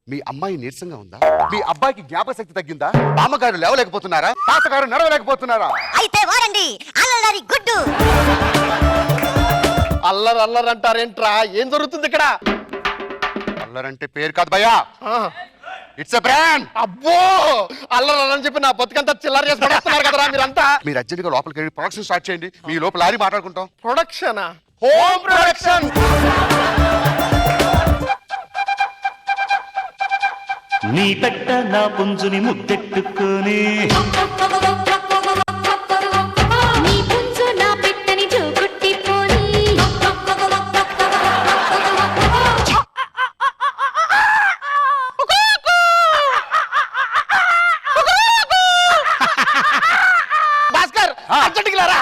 [SPEAKER 15] మీ అమ్మాయి నీరసంగా ఉందా? మీ అబ్బాయికి జ్ఞాపక శక్తి తగ్గిందా? బామ్మగారు లేవలేకపోతున్నారా? తాతగారు నడవలేకపోతున్నారా?
[SPEAKER 13] అయితే వారండి అల్లరి గుడ్డు.
[SPEAKER 6] అల్లరి అంటారేంట్రా? ఏం జరుగుతుంది ఇక్కడ?
[SPEAKER 15] అల్లరంటే పేరు కాదు భయ్యా, ఇట్స్ ఎ బ్రాండ్.
[SPEAKER 6] అబ్బో, అల్లరని చెప్పి నా బతుకంతా చిల్లర చేసి పడేస్తున్నారు కదరా మీరంతా.
[SPEAKER 15] మీరు అర్జెంట్ గా లోపలికి వెళ్ళి ప్రొడక్షన్ స్టార్ట్ చేయండి. మీ లోపల లారీ మాట్లాడుకుంటాం.
[SPEAKER 6] ప్రొడక్షనా? Home production.
[SPEAKER 16] నీ పెట్ట నా పుంజుని ముద్దెట్టుకొని,
[SPEAKER 13] నీ పుంజు నా పెట్టని జోగొట్టిపోని.
[SPEAKER 6] భాస్కర్ అర్జెంట్కి రారా.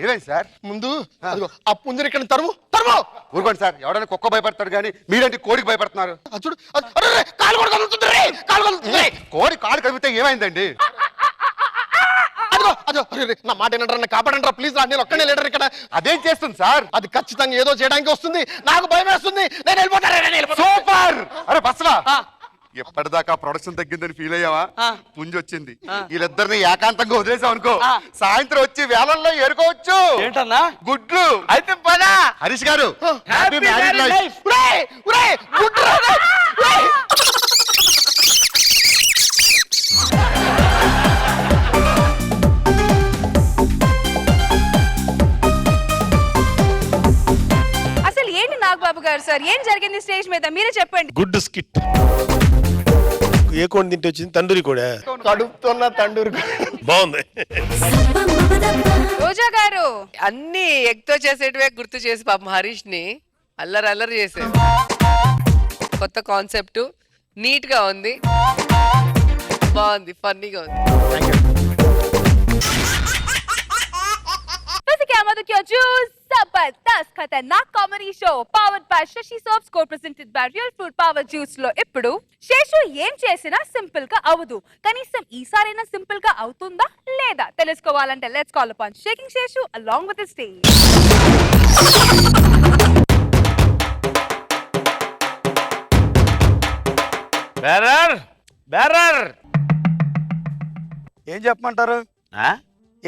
[SPEAKER 15] ఏమైంది సార్?
[SPEAKER 6] ముందు ఆ పుంజుని ఇక్కడ తరుము.
[SPEAKER 15] ఊరుకోండి సార్, ఎవడైనా కుక్క భయపడతాడు కానీ మీరంటే కోడికి భయపడుతున్నారు.
[SPEAKER 6] చూడు, కాలు కూడా కదులుతుంది.
[SPEAKER 15] కోడి కాలు కదిపితే ఏమైందండి?
[SPEAKER 6] నా మాట ఏంటంటారా, కాపాడంటారా ప్లీజ్ రా. నేను ఒక్కనే లీడర్ ఇక్కడ.
[SPEAKER 15] అదేం చేస్తుంది సార్?
[SPEAKER 6] అది ఖచ్చితంగా ఏదో చేయడానికి వస్తుంది. నాకు భయం వేస్తుంది. నేను వెళ్ళిపోతాను.
[SPEAKER 15] సూపర్. అరే బస్వా, ఎప్పటిదాకా ప్రొడక్షన్ తగ్గిందని ఫీల్ అయ్యావా? పుంజు వచ్చింది, వీళ్ళిద్దరిని ఏకాంతంగా వదిలేసాం అనుకో, సాయంత్రం వచ్చి వేలల్లో ఏరుకోవచ్చు.
[SPEAKER 8] ఏంటన్నా?
[SPEAKER 15] గుడ్లు.
[SPEAKER 8] అయితే పదా
[SPEAKER 15] హరీష్ గారు,
[SPEAKER 8] హ్యాపీ మ్యారీడ్ లైఫ్.
[SPEAKER 3] సార్ ఏం జరిగింది స్టేజ్ మీద మీరే చెప్పండి.
[SPEAKER 10] Good skit. ఏ కోడి తింటే వచ్చింది? తండూరి కూడా.
[SPEAKER 6] కడుపుతున్న తండూరి
[SPEAKER 10] బాగుంది.
[SPEAKER 3] రోజా గారు
[SPEAKER 14] అన్ని ఎగ్తో చేసేటివే గుర్తు చేసి పాపం హరీష్ ని అల్లరి చేసేది. కొత్త కాన్సెప్ట్, నీట్ గా ఉంది, బాగుంది, ఫన్నీగా ఉంది.
[SPEAKER 3] Jabardasth Khatarnak comedy show powered by Sasi soaps co-presented by Real Fruit Power juice లో ఇప్పుడు శేషు ఏం చేసినా సింపుల్ గా అవదు. కనీసం ఈసారైనా సింపుల్ గా అవుతుందా లేదా తెలుసుకోవాలంటే let's call upon shaking Seshu along with the stage.
[SPEAKER 6] Bearer bearer ఏం చెప్పమంటారు?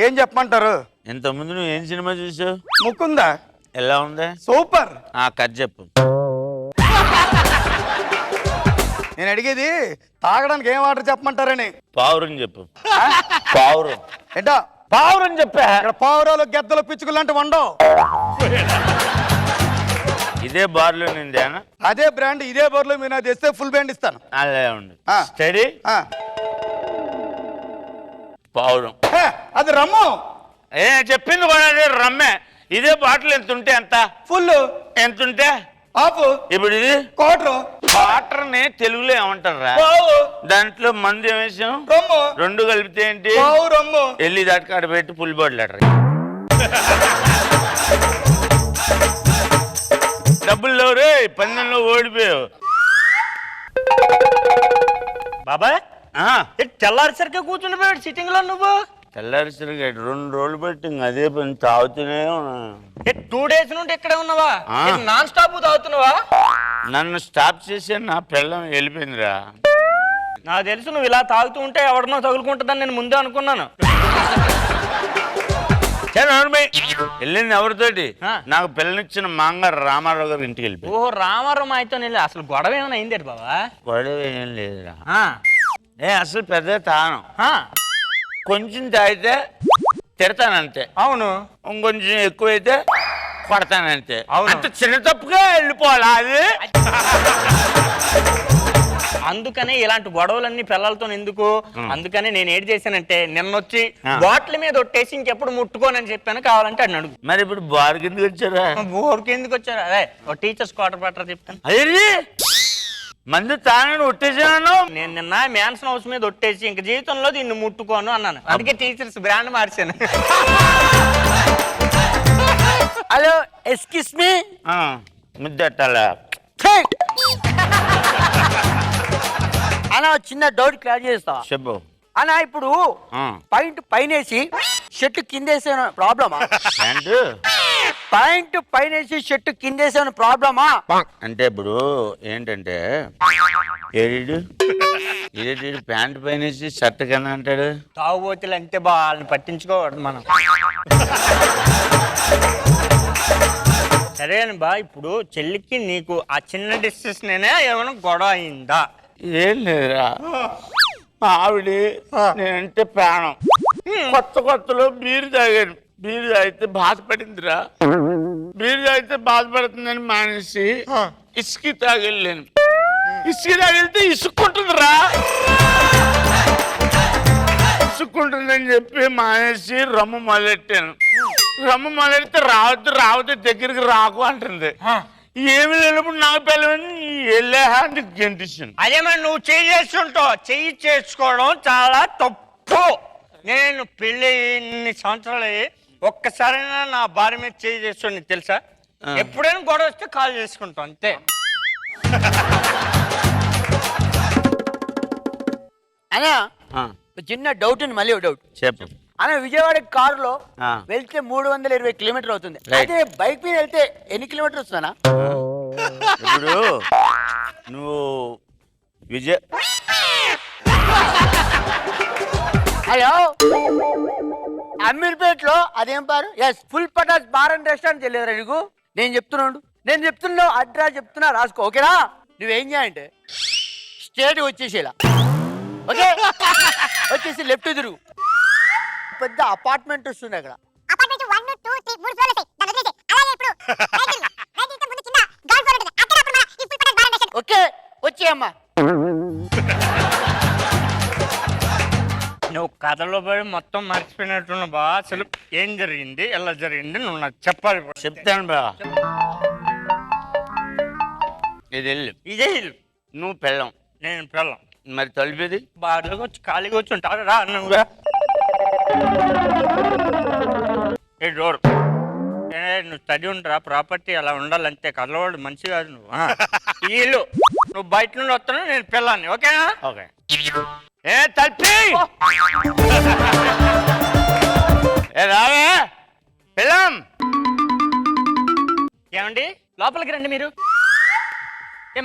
[SPEAKER 6] ఏం చెప్పమంటారు?
[SPEAKER 8] ఇంతకుముందు నువ్వు ఏం సినిమా చూసావు?
[SPEAKER 6] ముకుందా.
[SPEAKER 8] ఎలా ఉంది?
[SPEAKER 6] సూపర్.
[SPEAKER 8] కథ చెప్పు.
[SPEAKER 6] నేను అడిగేది తాగడానికి ఏం వాటర్ చెప్పమంటారని.
[SPEAKER 8] పావురం చెప్పు. పావురం
[SPEAKER 6] ఏంటో పావురం చెప్పా. ఇక్కడ పావురాలు గెద్దలు పిచ్చుకలు అంటే వండవు.
[SPEAKER 8] ఇదే బార్లో నిందేనా?
[SPEAKER 6] అదే బ్రాండ్ ఇదే బోర్లో మీరు నాకు తెస్తే ఫుల్ బ్యాండ్ ఇస్తాను.
[SPEAKER 8] అలా ఉంది. స్టడీ. పావురం
[SPEAKER 6] అది రమ్ము.
[SPEAKER 8] చెప్పింది కూడా అదే రమ్మే. ఇదే బాటిల్ ఎంత ఉంటే ఎంత?
[SPEAKER 6] ఫుల్.
[SPEAKER 8] ఎంత ఉంటే
[SPEAKER 6] ఆఫ్.
[SPEAKER 8] ఇప్పుడు ఇది
[SPEAKER 6] క్వార్టర్.
[SPEAKER 8] వాటర్ ని తెలుగులో ఏమంటారా? దాంట్లో మందు ఏమేసాం?
[SPEAKER 6] రమ్ము.
[SPEAKER 8] రెండు కలిపితే ఏంటి?
[SPEAKER 6] రమ్ము.
[SPEAKER 8] వెళ్ళి దాటికాడ పెట్టి పుల్ బాటిల్ అట్రా. డబ్బులు లేవు రే, పందెంలో ఓడిపోయావు.
[SPEAKER 6] బాబాయ్ తెల్లారిసరికే కూర్చుని పోయాడు సిట్టింగ్ లో. నువ్వు
[SPEAKER 8] తెల్లారిసరిగా 2 రోజులు పెట్టి అదే పని తాగుతూనే ఉన్నా.
[SPEAKER 14] 2 days నుండి ఇక్కడే ఉన్నావా? నాన్ స్టాప్ తాగుతున్నావా?
[SPEAKER 8] నన్ను స్టాప్ చేసి నా పిల్లం వెళ్ళిపోయిందిరా.
[SPEAKER 14] నాకు తెలుసు నువ్వు ఇలా తాగుతూ ఉంటే ఎవడనో తగులుకుంటుందని నేను ముందే అనుకున్నాను.
[SPEAKER 8] వెళ్ళింది ఎవరితోటి? నాకు పిల్లనిచ్చిన మాంగారు రామారావు గారు ఇంటికి వెళ్ళిపోయి.
[SPEAKER 14] ఓహో, రామారావు అయితే అసలు గొడవ ఏమైనా అయింది బాబా?
[SPEAKER 8] గొడవ ఏం లేదురా. అసలు పెద్ద తాను కొంచెం తాగితే తిడతానంతే.
[SPEAKER 14] అవును.
[SPEAKER 8] ఇంకొంచెం ఎక్కువైతే కొడతానంతే. అంత చిన్న తప్పుగా వెళ్ళిపోవాలా అది?
[SPEAKER 14] అందుకనే ఇలాంటి గొడవలన్నీ పిల్లలతో ఎందుకు, అందుకనే నేను ఏం చేశానంటే నిన్నొచ్చి బాటిల్ మీద ఒట్టేసి ఇంకెప్పుడు ముట్టుకోనని చెప్పాను. కావాలంటే అని అడుగు.
[SPEAKER 8] మరి ఇప్పుడు బార్ కిందకి వచ్చారా?
[SPEAKER 14] బోర్కి ఎందుకు వచ్చారా? అదే టీచర్స్ క్వార్టర్ పట్టరా చెప్తాను.
[SPEAKER 8] అదే మందు తానని ఒట్టేసాను.
[SPEAKER 14] నేను నిన్న మ్యాన్సన్ హౌస్ మీద ఒట్టేసి ఇంక జీవితంలో దీన్ని ముట్టుకోను అన్నాను. అందుకే టీచర్స్ బ్రాండ్ మార్చాను.
[SPEAKER 6] Hello excuse me.
[SPEAKER 8] ముద్దట్టాలా?
[SPEAKER 6] అన్న చిన్న డౌట్ క్లియర్ చేస్తా.
[SPEAKER 8] చెప్పు
[SPEAKER 6] అన్న. ఇప్పుడు పాయింట్ పైనేసి షర్ట్ కిందేసాను ప్రాబ్లమా? పాయింట్ పైనేసి షర్ట్ కిందేసాను ప్రాబ్లమా?
[SPEAKER 8] అంటే ఇప్పుడు ఏంటంటే ఏడు ప్యాంట్ పైన షర్ట్ కింద అంటాడు.
[SPEAKER 14] తాగుబోతులు అంటే వాళ్ళని పట్టించుకోవడం మనం. సరే అని బా, ఇప్పుడు చెల్లికి నీకు ఆ చిన్న డిస్కషన్ ఏమైనా గొడవ అయిందా?
[SPEAKER 8] ఏం లేదురా. ఆవిడ నేనంటే ప్రాణం. కొత్తలో బీరు తాగాను. బీరు తాగితే బాధపడిందిరా. బీరు తాగితే బాధపడుతుందని మానేసి ఇసుకి తాగెళ్ళాను. ఇసుకి తాగితే ఇసుక్కుంటుందిరా. ఇసుక్కుంటుందని చెప్పి మానేసి రమ్ము మొదలెట్టాను. రమ్ము మొదలెడితే రావద్దు దగ్గరికి రాకు అంటుంది. ఏమి లేనప్పుడు నాకు పిల్లవని వెళ్ళాను గెంటిస్తాను.
[SPEAKER 14] అదే మరి నువ్వు చెయ్యి చేసుకోవడం చాలా తప్పు. నేను పెళ్ళి ఇన్ని సంవత్సరాలు ఒక్కసారైనా నా భార్య మీద చేయి చేసుకోండి తెలుసా? ఎప్పుడైనా గొడవ వస్తే కాల్ చేసుకుంటాం అంతే.
[SPEAKER 6] అన్నా చిన్న డౌట్ ఉంది, మళ్ళీ డౌట్
[SPEAKER 8] చెప్పు.
[SPEAKER 6] అన్న విజయవాడ కారులో వెళ్తే 320 కిలోమీటర్లు అవుతుంది. అదే బైక్ మీద వెళ్తే ఎన్ని కిలోమీటర్లు వస్తుందన్నా?
[SPEAKER 8] ఇప్పుడు నువ్వు
[SPEAKER 6] హలో అమీర్పేటలో అదేం bar? Yes full Patas bar and restaurant తెలియదురా నీకు? నేను చెప్తున్నా అడ్రస్ చెప్తున్నా రాసుకో, ఓకేనా? నువ్వేం చేయాలంటే స్ట్రేట్ వచ్చేసి ఇలా ఓకే వచ్చేసి లెఫ్ట్ తిరుగు. పెద్ద అపార్ట్మెంట్ వస్తుంది అక్కడ.
[SPEAKER 13] అపార్ట్మెంట్ 1 2 3 4 5 దాని వదిలేసే. అలాగే ఇప్పుడు రైట్ ముందు కింద గ్రౌండ్ ఫ్లోర్ ఉంటుంది. అక్కడ
[SPEAKER 7] ఓకే వచ్చేయమ్మా. నువ్వు కథలో పడి మొత్తం మర్చిపోయినట్టున్నా బా. అసలు ఏం జరిగింది, ఎలా జరిగింది నువ్వు నాకు చెప్పాలి.
[SPEAKER 14] చెప్తాను బా. ఇది ఇల్లు,
[SPEAKER 7] ఇదే ఇల్లు.
[SPEAKER 14] నువ్వు పెళ్ళం,
[SPEAKER 7] నేను పిల్లం.
[SPEAKER 14] మరి తలుపేది?
[SPEAKER 7] బాగా వచ్చి ఖాళీగా వచ్చి ఉంటావు రా నువ్వుగా. ఏ డోర్ నువ్వు చదివి ఉంటారా? ప్రాపర్టీ అలా ఉండాలంటే కదలవాడు మంచి కాదు నువ్వు. ఈ ఇల్లు నువ్వు బయట నుండి వస్తున్నావు, నేను పిల్లాన్ని. ఓకేనా?
[SPEAKER 14] ఓకే. ఏ తల్పి రావే పిల్లం.
[SPEAKER 7] ఏమండి లోపలికి రండి. మీరు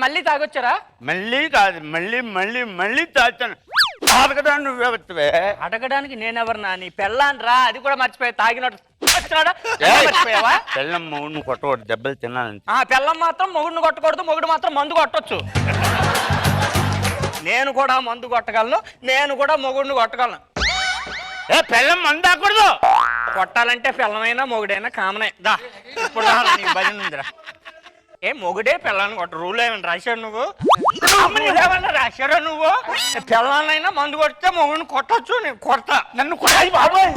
[SPEAKER 7] మళ్ళీ తాగొచ్చారా?
[SPEAKER 14] మళ్ళీ కాదు, మళ్ళీ మళ్ళీ మళ్ళీ తాగుతాను. అడగడానికి నువ్వే వస్తావే.
[SPEAKER 7] అడగడానికి నేనెవరన్నా? నీ పెళ్ళాన్ని రా. అది కూడా మర్చిపోయా. తాగినట్టు మర్చిపోయావా?
[SPEAKER 14] పెళ్ళం మొగుడిని కొట్టకూడదు, దెబ్బలు తినాలని.
[SPEAKER 7] పెళ్ళం మాత్రం మొగుడిని కొట్టకూడదు, మొగుడు మాత్రం మందు కొట్టొచ్చు. నేను కూడా మందు కొట్టగలను, నేను కూడా మొగుడిని కొట్టగలను.
[SPEAKER 14] ఏ పెళ్ళం మందు తాకూడదు.
[SPEAKER 7] కొట్టాలంటే పెళ్ళమైనా మొగుడైనా కామనే. దా ఇప్పుడు నీకు భజన ఉందిరా. ఏ మొగుడే పెళ్ళాన్ని కొట్ట రూల్ ఏమైనా రాశాడు నువ్వు? ఏమన్నా రాశారా నువ్వు? పెళ్ళాన్నైనా మందు కొడితే మొగుడిని కొట్టచ్చు. నేను కొడతా. నన్ను కొట్టాలి బాబోయ్.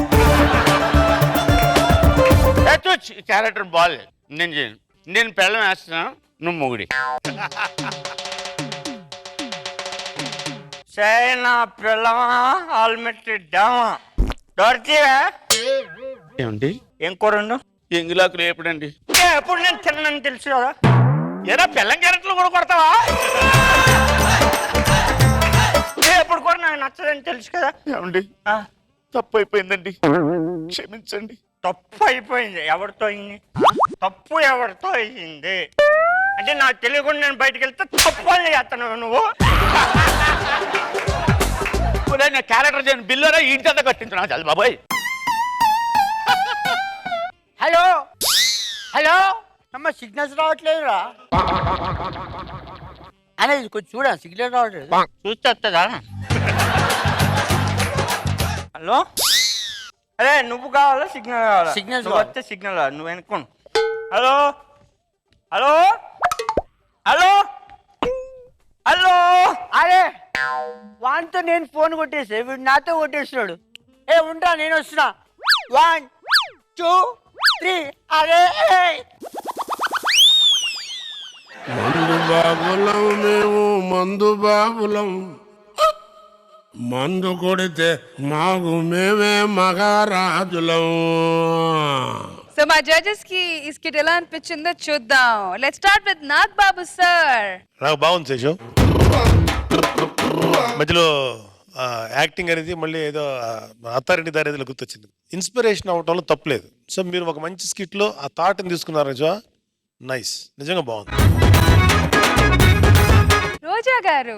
[SPEAKER 14] క్యారెక్టర్ బాగాలేదు. నేను చేయను. నేను పెళ్ళం వేస్తున్నాను, నువ్వు మొగుడి.
[SPEAKER 7] చైనా పిల్లమా ఆల్మెట్టి డామా దొరికివా?
[SPEAKER 14] ఏమండి
[SPEAKER 7] ఏం కూర?
[SPEAKER 14] ఎంగులాకులు ఎప్పుడండి?
[SPEAKER 7] ఎప్పుడు నేను తిన్నాను తెలుసు కదా. ఏదో బెల్లం క్యారెట్లు కూడా కొడతావా? ఎప్పుడు కూడా నాకు నచ్చదని తెలుసు కదా.
[SPEAKER 14] ఏమండి తప్పు అయిపోయిందండి, క్షమించండి.
[SPEAKER 7] తప్పు అయిపోయింది. ఎవరితో అయింది? తప్పు ఎవరితో అయ్యింది అంటే నాకు తెలియకుండా నేను బయటకు వెళ్తే తప్పు అని చేస్తాను నువ్వు.
[SPEAKER 14] నా క్యారెక్టర్ చేయను బిల్లురా ఇంటి అంతా కట్టించున్నా చాలు బాబాయ్.
[SPEAKER 7] హలో హలో అమ్మ సిగ్నల్స్ రావట్లేదురా అనేది కొంచెం చూడ. సిగ్నల్ రావట్లేదు, చూస్తే వస్తుందా? హలో అరే నువ్వు కావాలా సిగ్నల్ కావాలా? సిగ్నల్ వస్తే సిగ్నల్ నువ్వు వెనుకోను. Hello hello hello hello. అరే వానితో నేను ఫోన్ కొట్టేసా, వీడు నాతో కొట్టేస్తున్నాడు. ఏ ఉంటా నేను వస్తున్నా. 1 2 3. అరే
[SPEAKER 10] మందు బాబులం మేము, మందు బాబులం. మందు కొడితే మాకు మేమే మహారాజులం.
[SPEAKER 3] సో మా జడ్జెస్ కి ఈ స్కిట్ ఎలా అనిపించిందో చూద్దాం. Let's start with Nag Babu sir.
[SPEAKER 10] నాకు బాగుంది శేషు. మధ్యలో యాక్టింగ్ అనేది మళ్ళీ ఏదో అత్తారింటి దారి ఏదో గుర్తొచ్చింది. ఇన్స్పిరేషన్ అవటంలో తప్పులేదు. సో మీరు ఒక మంచి స్కిట్ లో ఆ థాట్ని తీసుకున్నారు నిజమా? నైస్, నిజంగా బాగుంది.
[SPEAKER 3] రోజా గారు.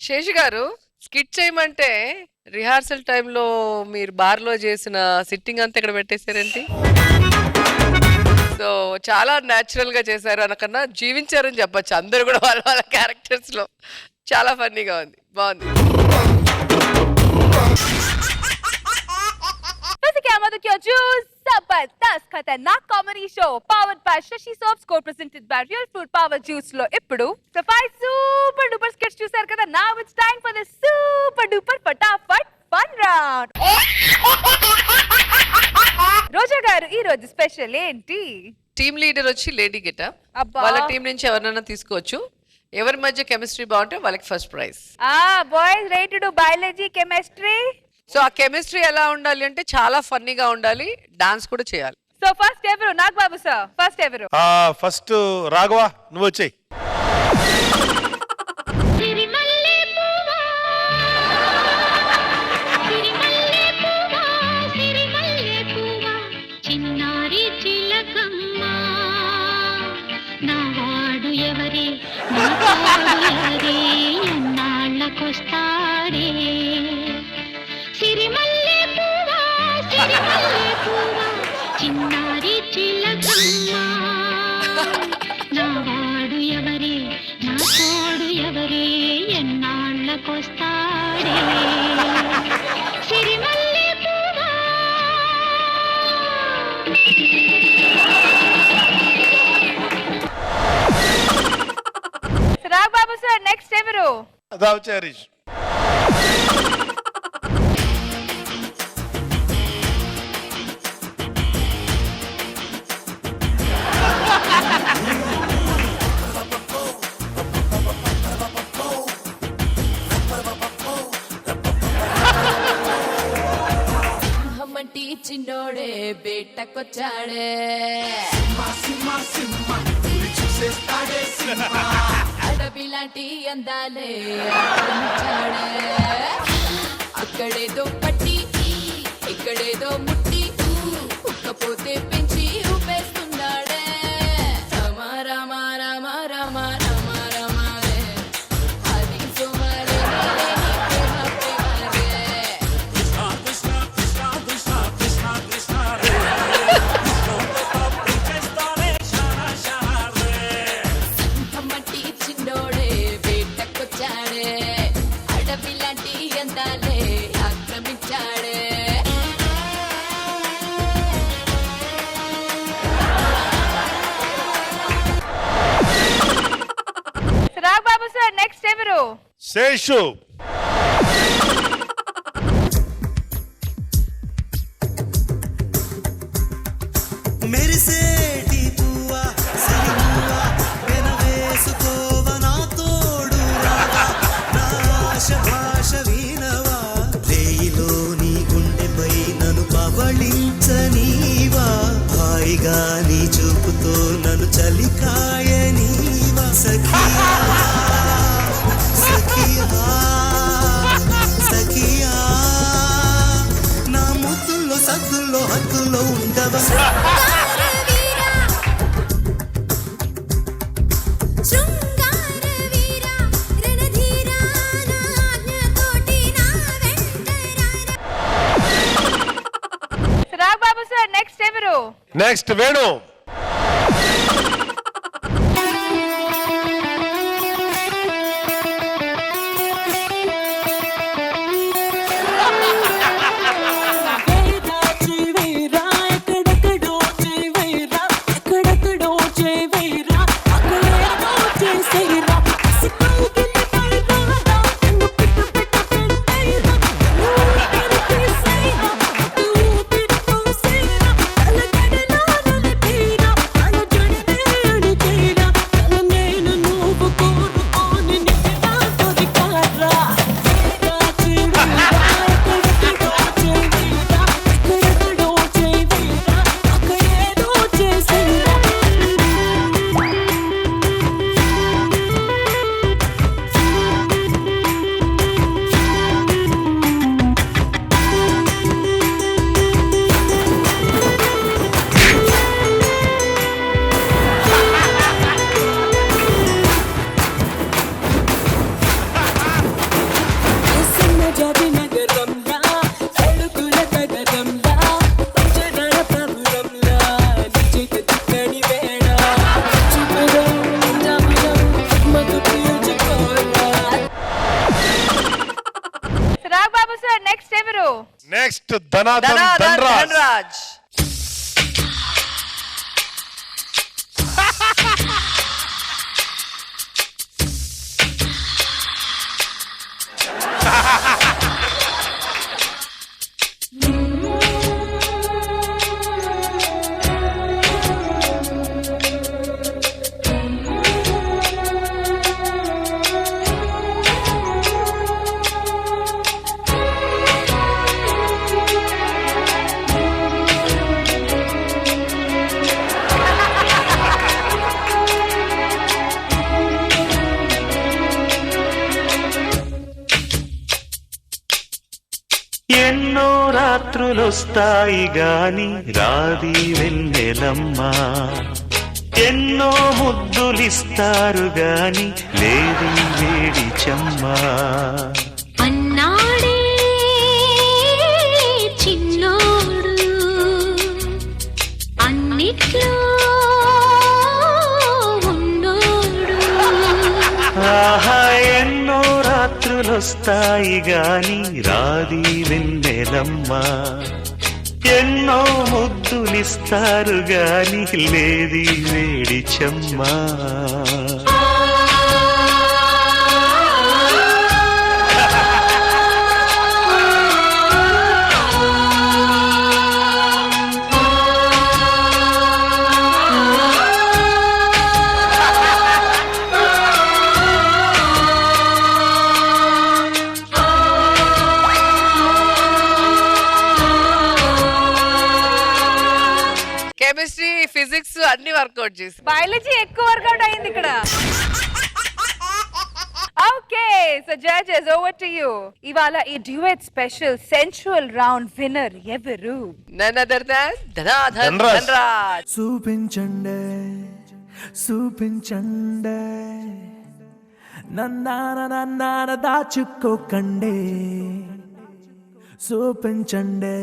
[SPEAKER 17] శేషు గారు స్కిట్ చేయమంటే రిహార్సల్ టైంలో మీరు బార్లో చేసిన సిట్టింగ్ అంతా ఇక్కడ పెట్టేశారేంటి? సో చాలా న్యాచురల్ గా చేశారు అనకన్నా జీవించారని చెప్పొచ్చు. అందరూ కూడా వాళ్ళ వాళ్ళ క్యారెక్టర్స్ లో చాలా ఫన్నీగా ఉంది, బాగుంది.
[SPEAKER 3] Jabardasth Khatarnak comedy show powered by Sasi soaps co-presented by Real Fruit Power Juice లో ఇప్పుడు సఫాయి సూపర్ డూపర్ స్కెచ్ చూశారు కదా. Now it's time for the super duper Fatafat fun round. Roja garu ఈ రోజు స్పెషల్ ఏంటి?
[SPEAKER 17] టీమ్ లీడర్ వచ్చి లేడీ గెట. వాళ్ళ టీం నుంచి ఎవరినైనా తీసుకోవచ్చు. ఎవరి మధ్య కెమిస్ట్రీ బాగుంటే వాళ్ళకి first prize.
[SPEAKER 3] Boys ready to do biology chemistry.
[SPEAKER 17] So ఆ కెమిస్ట్రీ ఎలా ఉండాలి అంటే చాలా ఫన్నీగా ఉండాలి, డాన్స్ కూడా చేయాలి.
[SPEAKER 3] సో ఫస్ట్ ఎవరు? నాగ్ బాబు సార్ ఫస్ట్ ఎవరు?
[SPEAKER 10] ఫస్ట్ రాఘవ నువ్వు వచ్చేయి.
[SPEAKER 13] చిన్నారి చిలకమ్మ నావాడు ఎవరే, నావాడు ఎవరే, ఎన్నాళ్ళకొస్తాడే సిరిమల్లె పువ్వా, సిరిమల్లె పువ్వా, చిన్నారి చిలకమ్మ నావాడు ఎవరే, నా తోడు ఎవరే, ఎన్నాళ్ళకొస్తాడే సిరిమల్లె పువ్వా.
[SPEAKER 3] రాఘ్ బాబు సార్ ఎవరు?
[SPEAKER 10] అదా వచ్చే హరీష్.
[SPEAKER 13] చిన్నోడే బేటకొచ్చాడే అడవి లాంటి అందాలే ఆక్రమించాడే అక్కడేదో పట్టి ఇక్కడేదో ముట్టి ఉక్కపోతే పెంచి ఊపేస్తున్నాడే రామ రామ రామ రామ రామ రామ రే అది సుమరే ప్రేమ ప్రేమ రే మట్టి చిన్నోడే బేటకొచ్చాడే అడవి లాంటి అందాలే ఆక్రమించాడే
[SPEAKER 3] రాఘబాబు సార్ నెక్స్ట్ ఎవరు?
[SPEAKER 10] శేషు.
[SPEAKER 1] మెరిసేటి పువ్వా సిరిమువ్వా వెనవేసుకోవ నా తోడు రావా నా ఆశ భాష వీణవా రేయిలో నీ గుండెపై నన్ను పవళించనీవా హాయిగా నీ చూపుతో నన్ను చలికాయనీవా సఖియా సఖియా సఖియా నా ముద్దుల్లో సద్దుల్లో హద్దుల్లో ఉండవా
[SPEAKER 3] రాఘబాబు సార్ నెక్స్ట్ ఎవరు?
[SPEAKER 10] నెక్స్ట్ వేణు.
[SPEAKER 3] రాఘబాబు సార్ నెక్స్ట్ ఎవరు?
[SPEAKER 10] నెక్స్ట్ ధనాధన్ ధనరాజ్.
[SPEAKER 16] ఎన్నో రాత్రులొస్తాయి గాని రాది వెన్నెలమ్మా ఎన్నో ముద్దులిస్తారు గాని లేది వేడి చెమ్మా
[SPEAKER 13] అన్నాడే చిన్నోడు అన్నిట్లో ఉన్నోడు
[SPEAKER 16] ఆహా ఎన్నో రాత్రులొస్తాయి గాని రాది వెన్నెలమ్మా ఎన్నో ముద్దులిస్తారు గాని లేది వేడి చెమ్మా
[SPEAKER 17] అన్ని వర్కౌట్ చేసి
[SPEAKER 3] బయాలజీ ఎక్కువ వర్కౌట్ అయింది ఇక్కడ. Okay so judges over to you. ఇవాళ ఈ duet special sensual round winner ఎవరు?
[SPEAKER 17] None other than Dhanadhan Dhanraj.
[SPEAKER 1] చూపించండి చూపించండి నన్నాన దాచుకోకండి చూపించండి.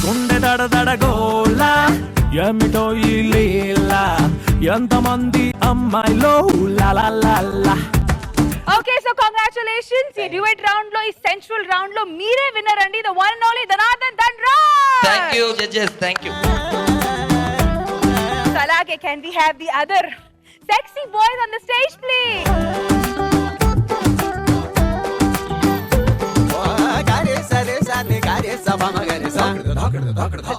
[SPEAKER 1] గుండె దడదడగోలా ఏమిటో ఈ లీలా ఎంతమంది అమ్మాయిలో లాలా.
[SPEAKER 3] Okay so congratulations. ఈ డ్యూయట్ రౌండ్ లో, ఈ సెన్చువల్ రౌండ్ లో మీరే విన్నర్ అండి. The one and only Dhanadhan Dhanraj.
[SPEAKER 12] Thank you judges, thank you.
[SPEAKER 3] So అలాగే can we have the other sexy boys on the stage please?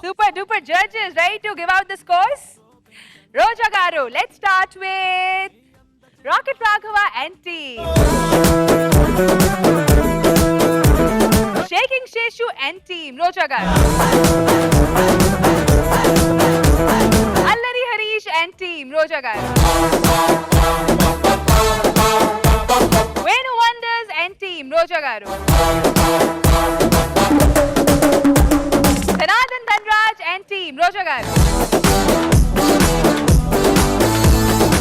[SPEAKER 3] Super duper judges, ready to give out the scores? Roja Garu, let's start with Rocket Raghava and team. Shaking Sheshu and team, Roja Garu. Allari Harish and team, Roja Garu. Venu Wonders and team, Roja Garu. Dhanadhan Dhanraj and team, Roja Garu.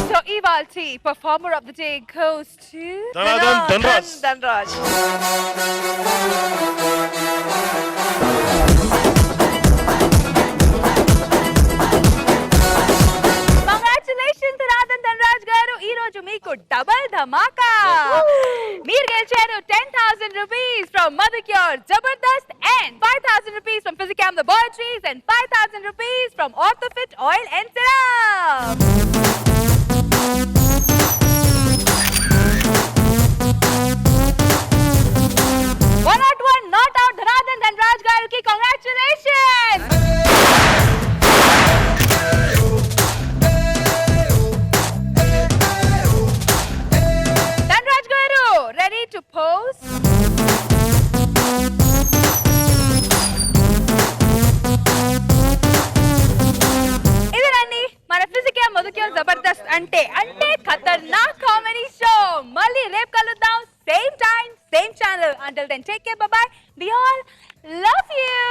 [SPEAKER 3] So Ivalti, performer of the day goes to
[SPEAKER 10] Dhanadhan
[SPEAKER 17] Dhanraj.
[SPEAKER 3] Congratulations Dhanadhan Dhanraj garu. Ee roju meeku double dhamaka. Meer gelicharu 10,000 rupees from Madhukure Zabardast and 5,000 rupees from Physicam Laboratories and 5,000 rupees from Orthofit Oil and Serum. 101 not out Dhanadhan Dhanraj garu ki congratulations. Dhanraj garu ready to pose? ఇదేనండి మన physical Madhucure Jabardasth అంటే ఖతర్నాక్ comedy show. మళ్ళీ రేపు కలుద్దాం, same time same channel. Until then, take care, bye bye. We all love you.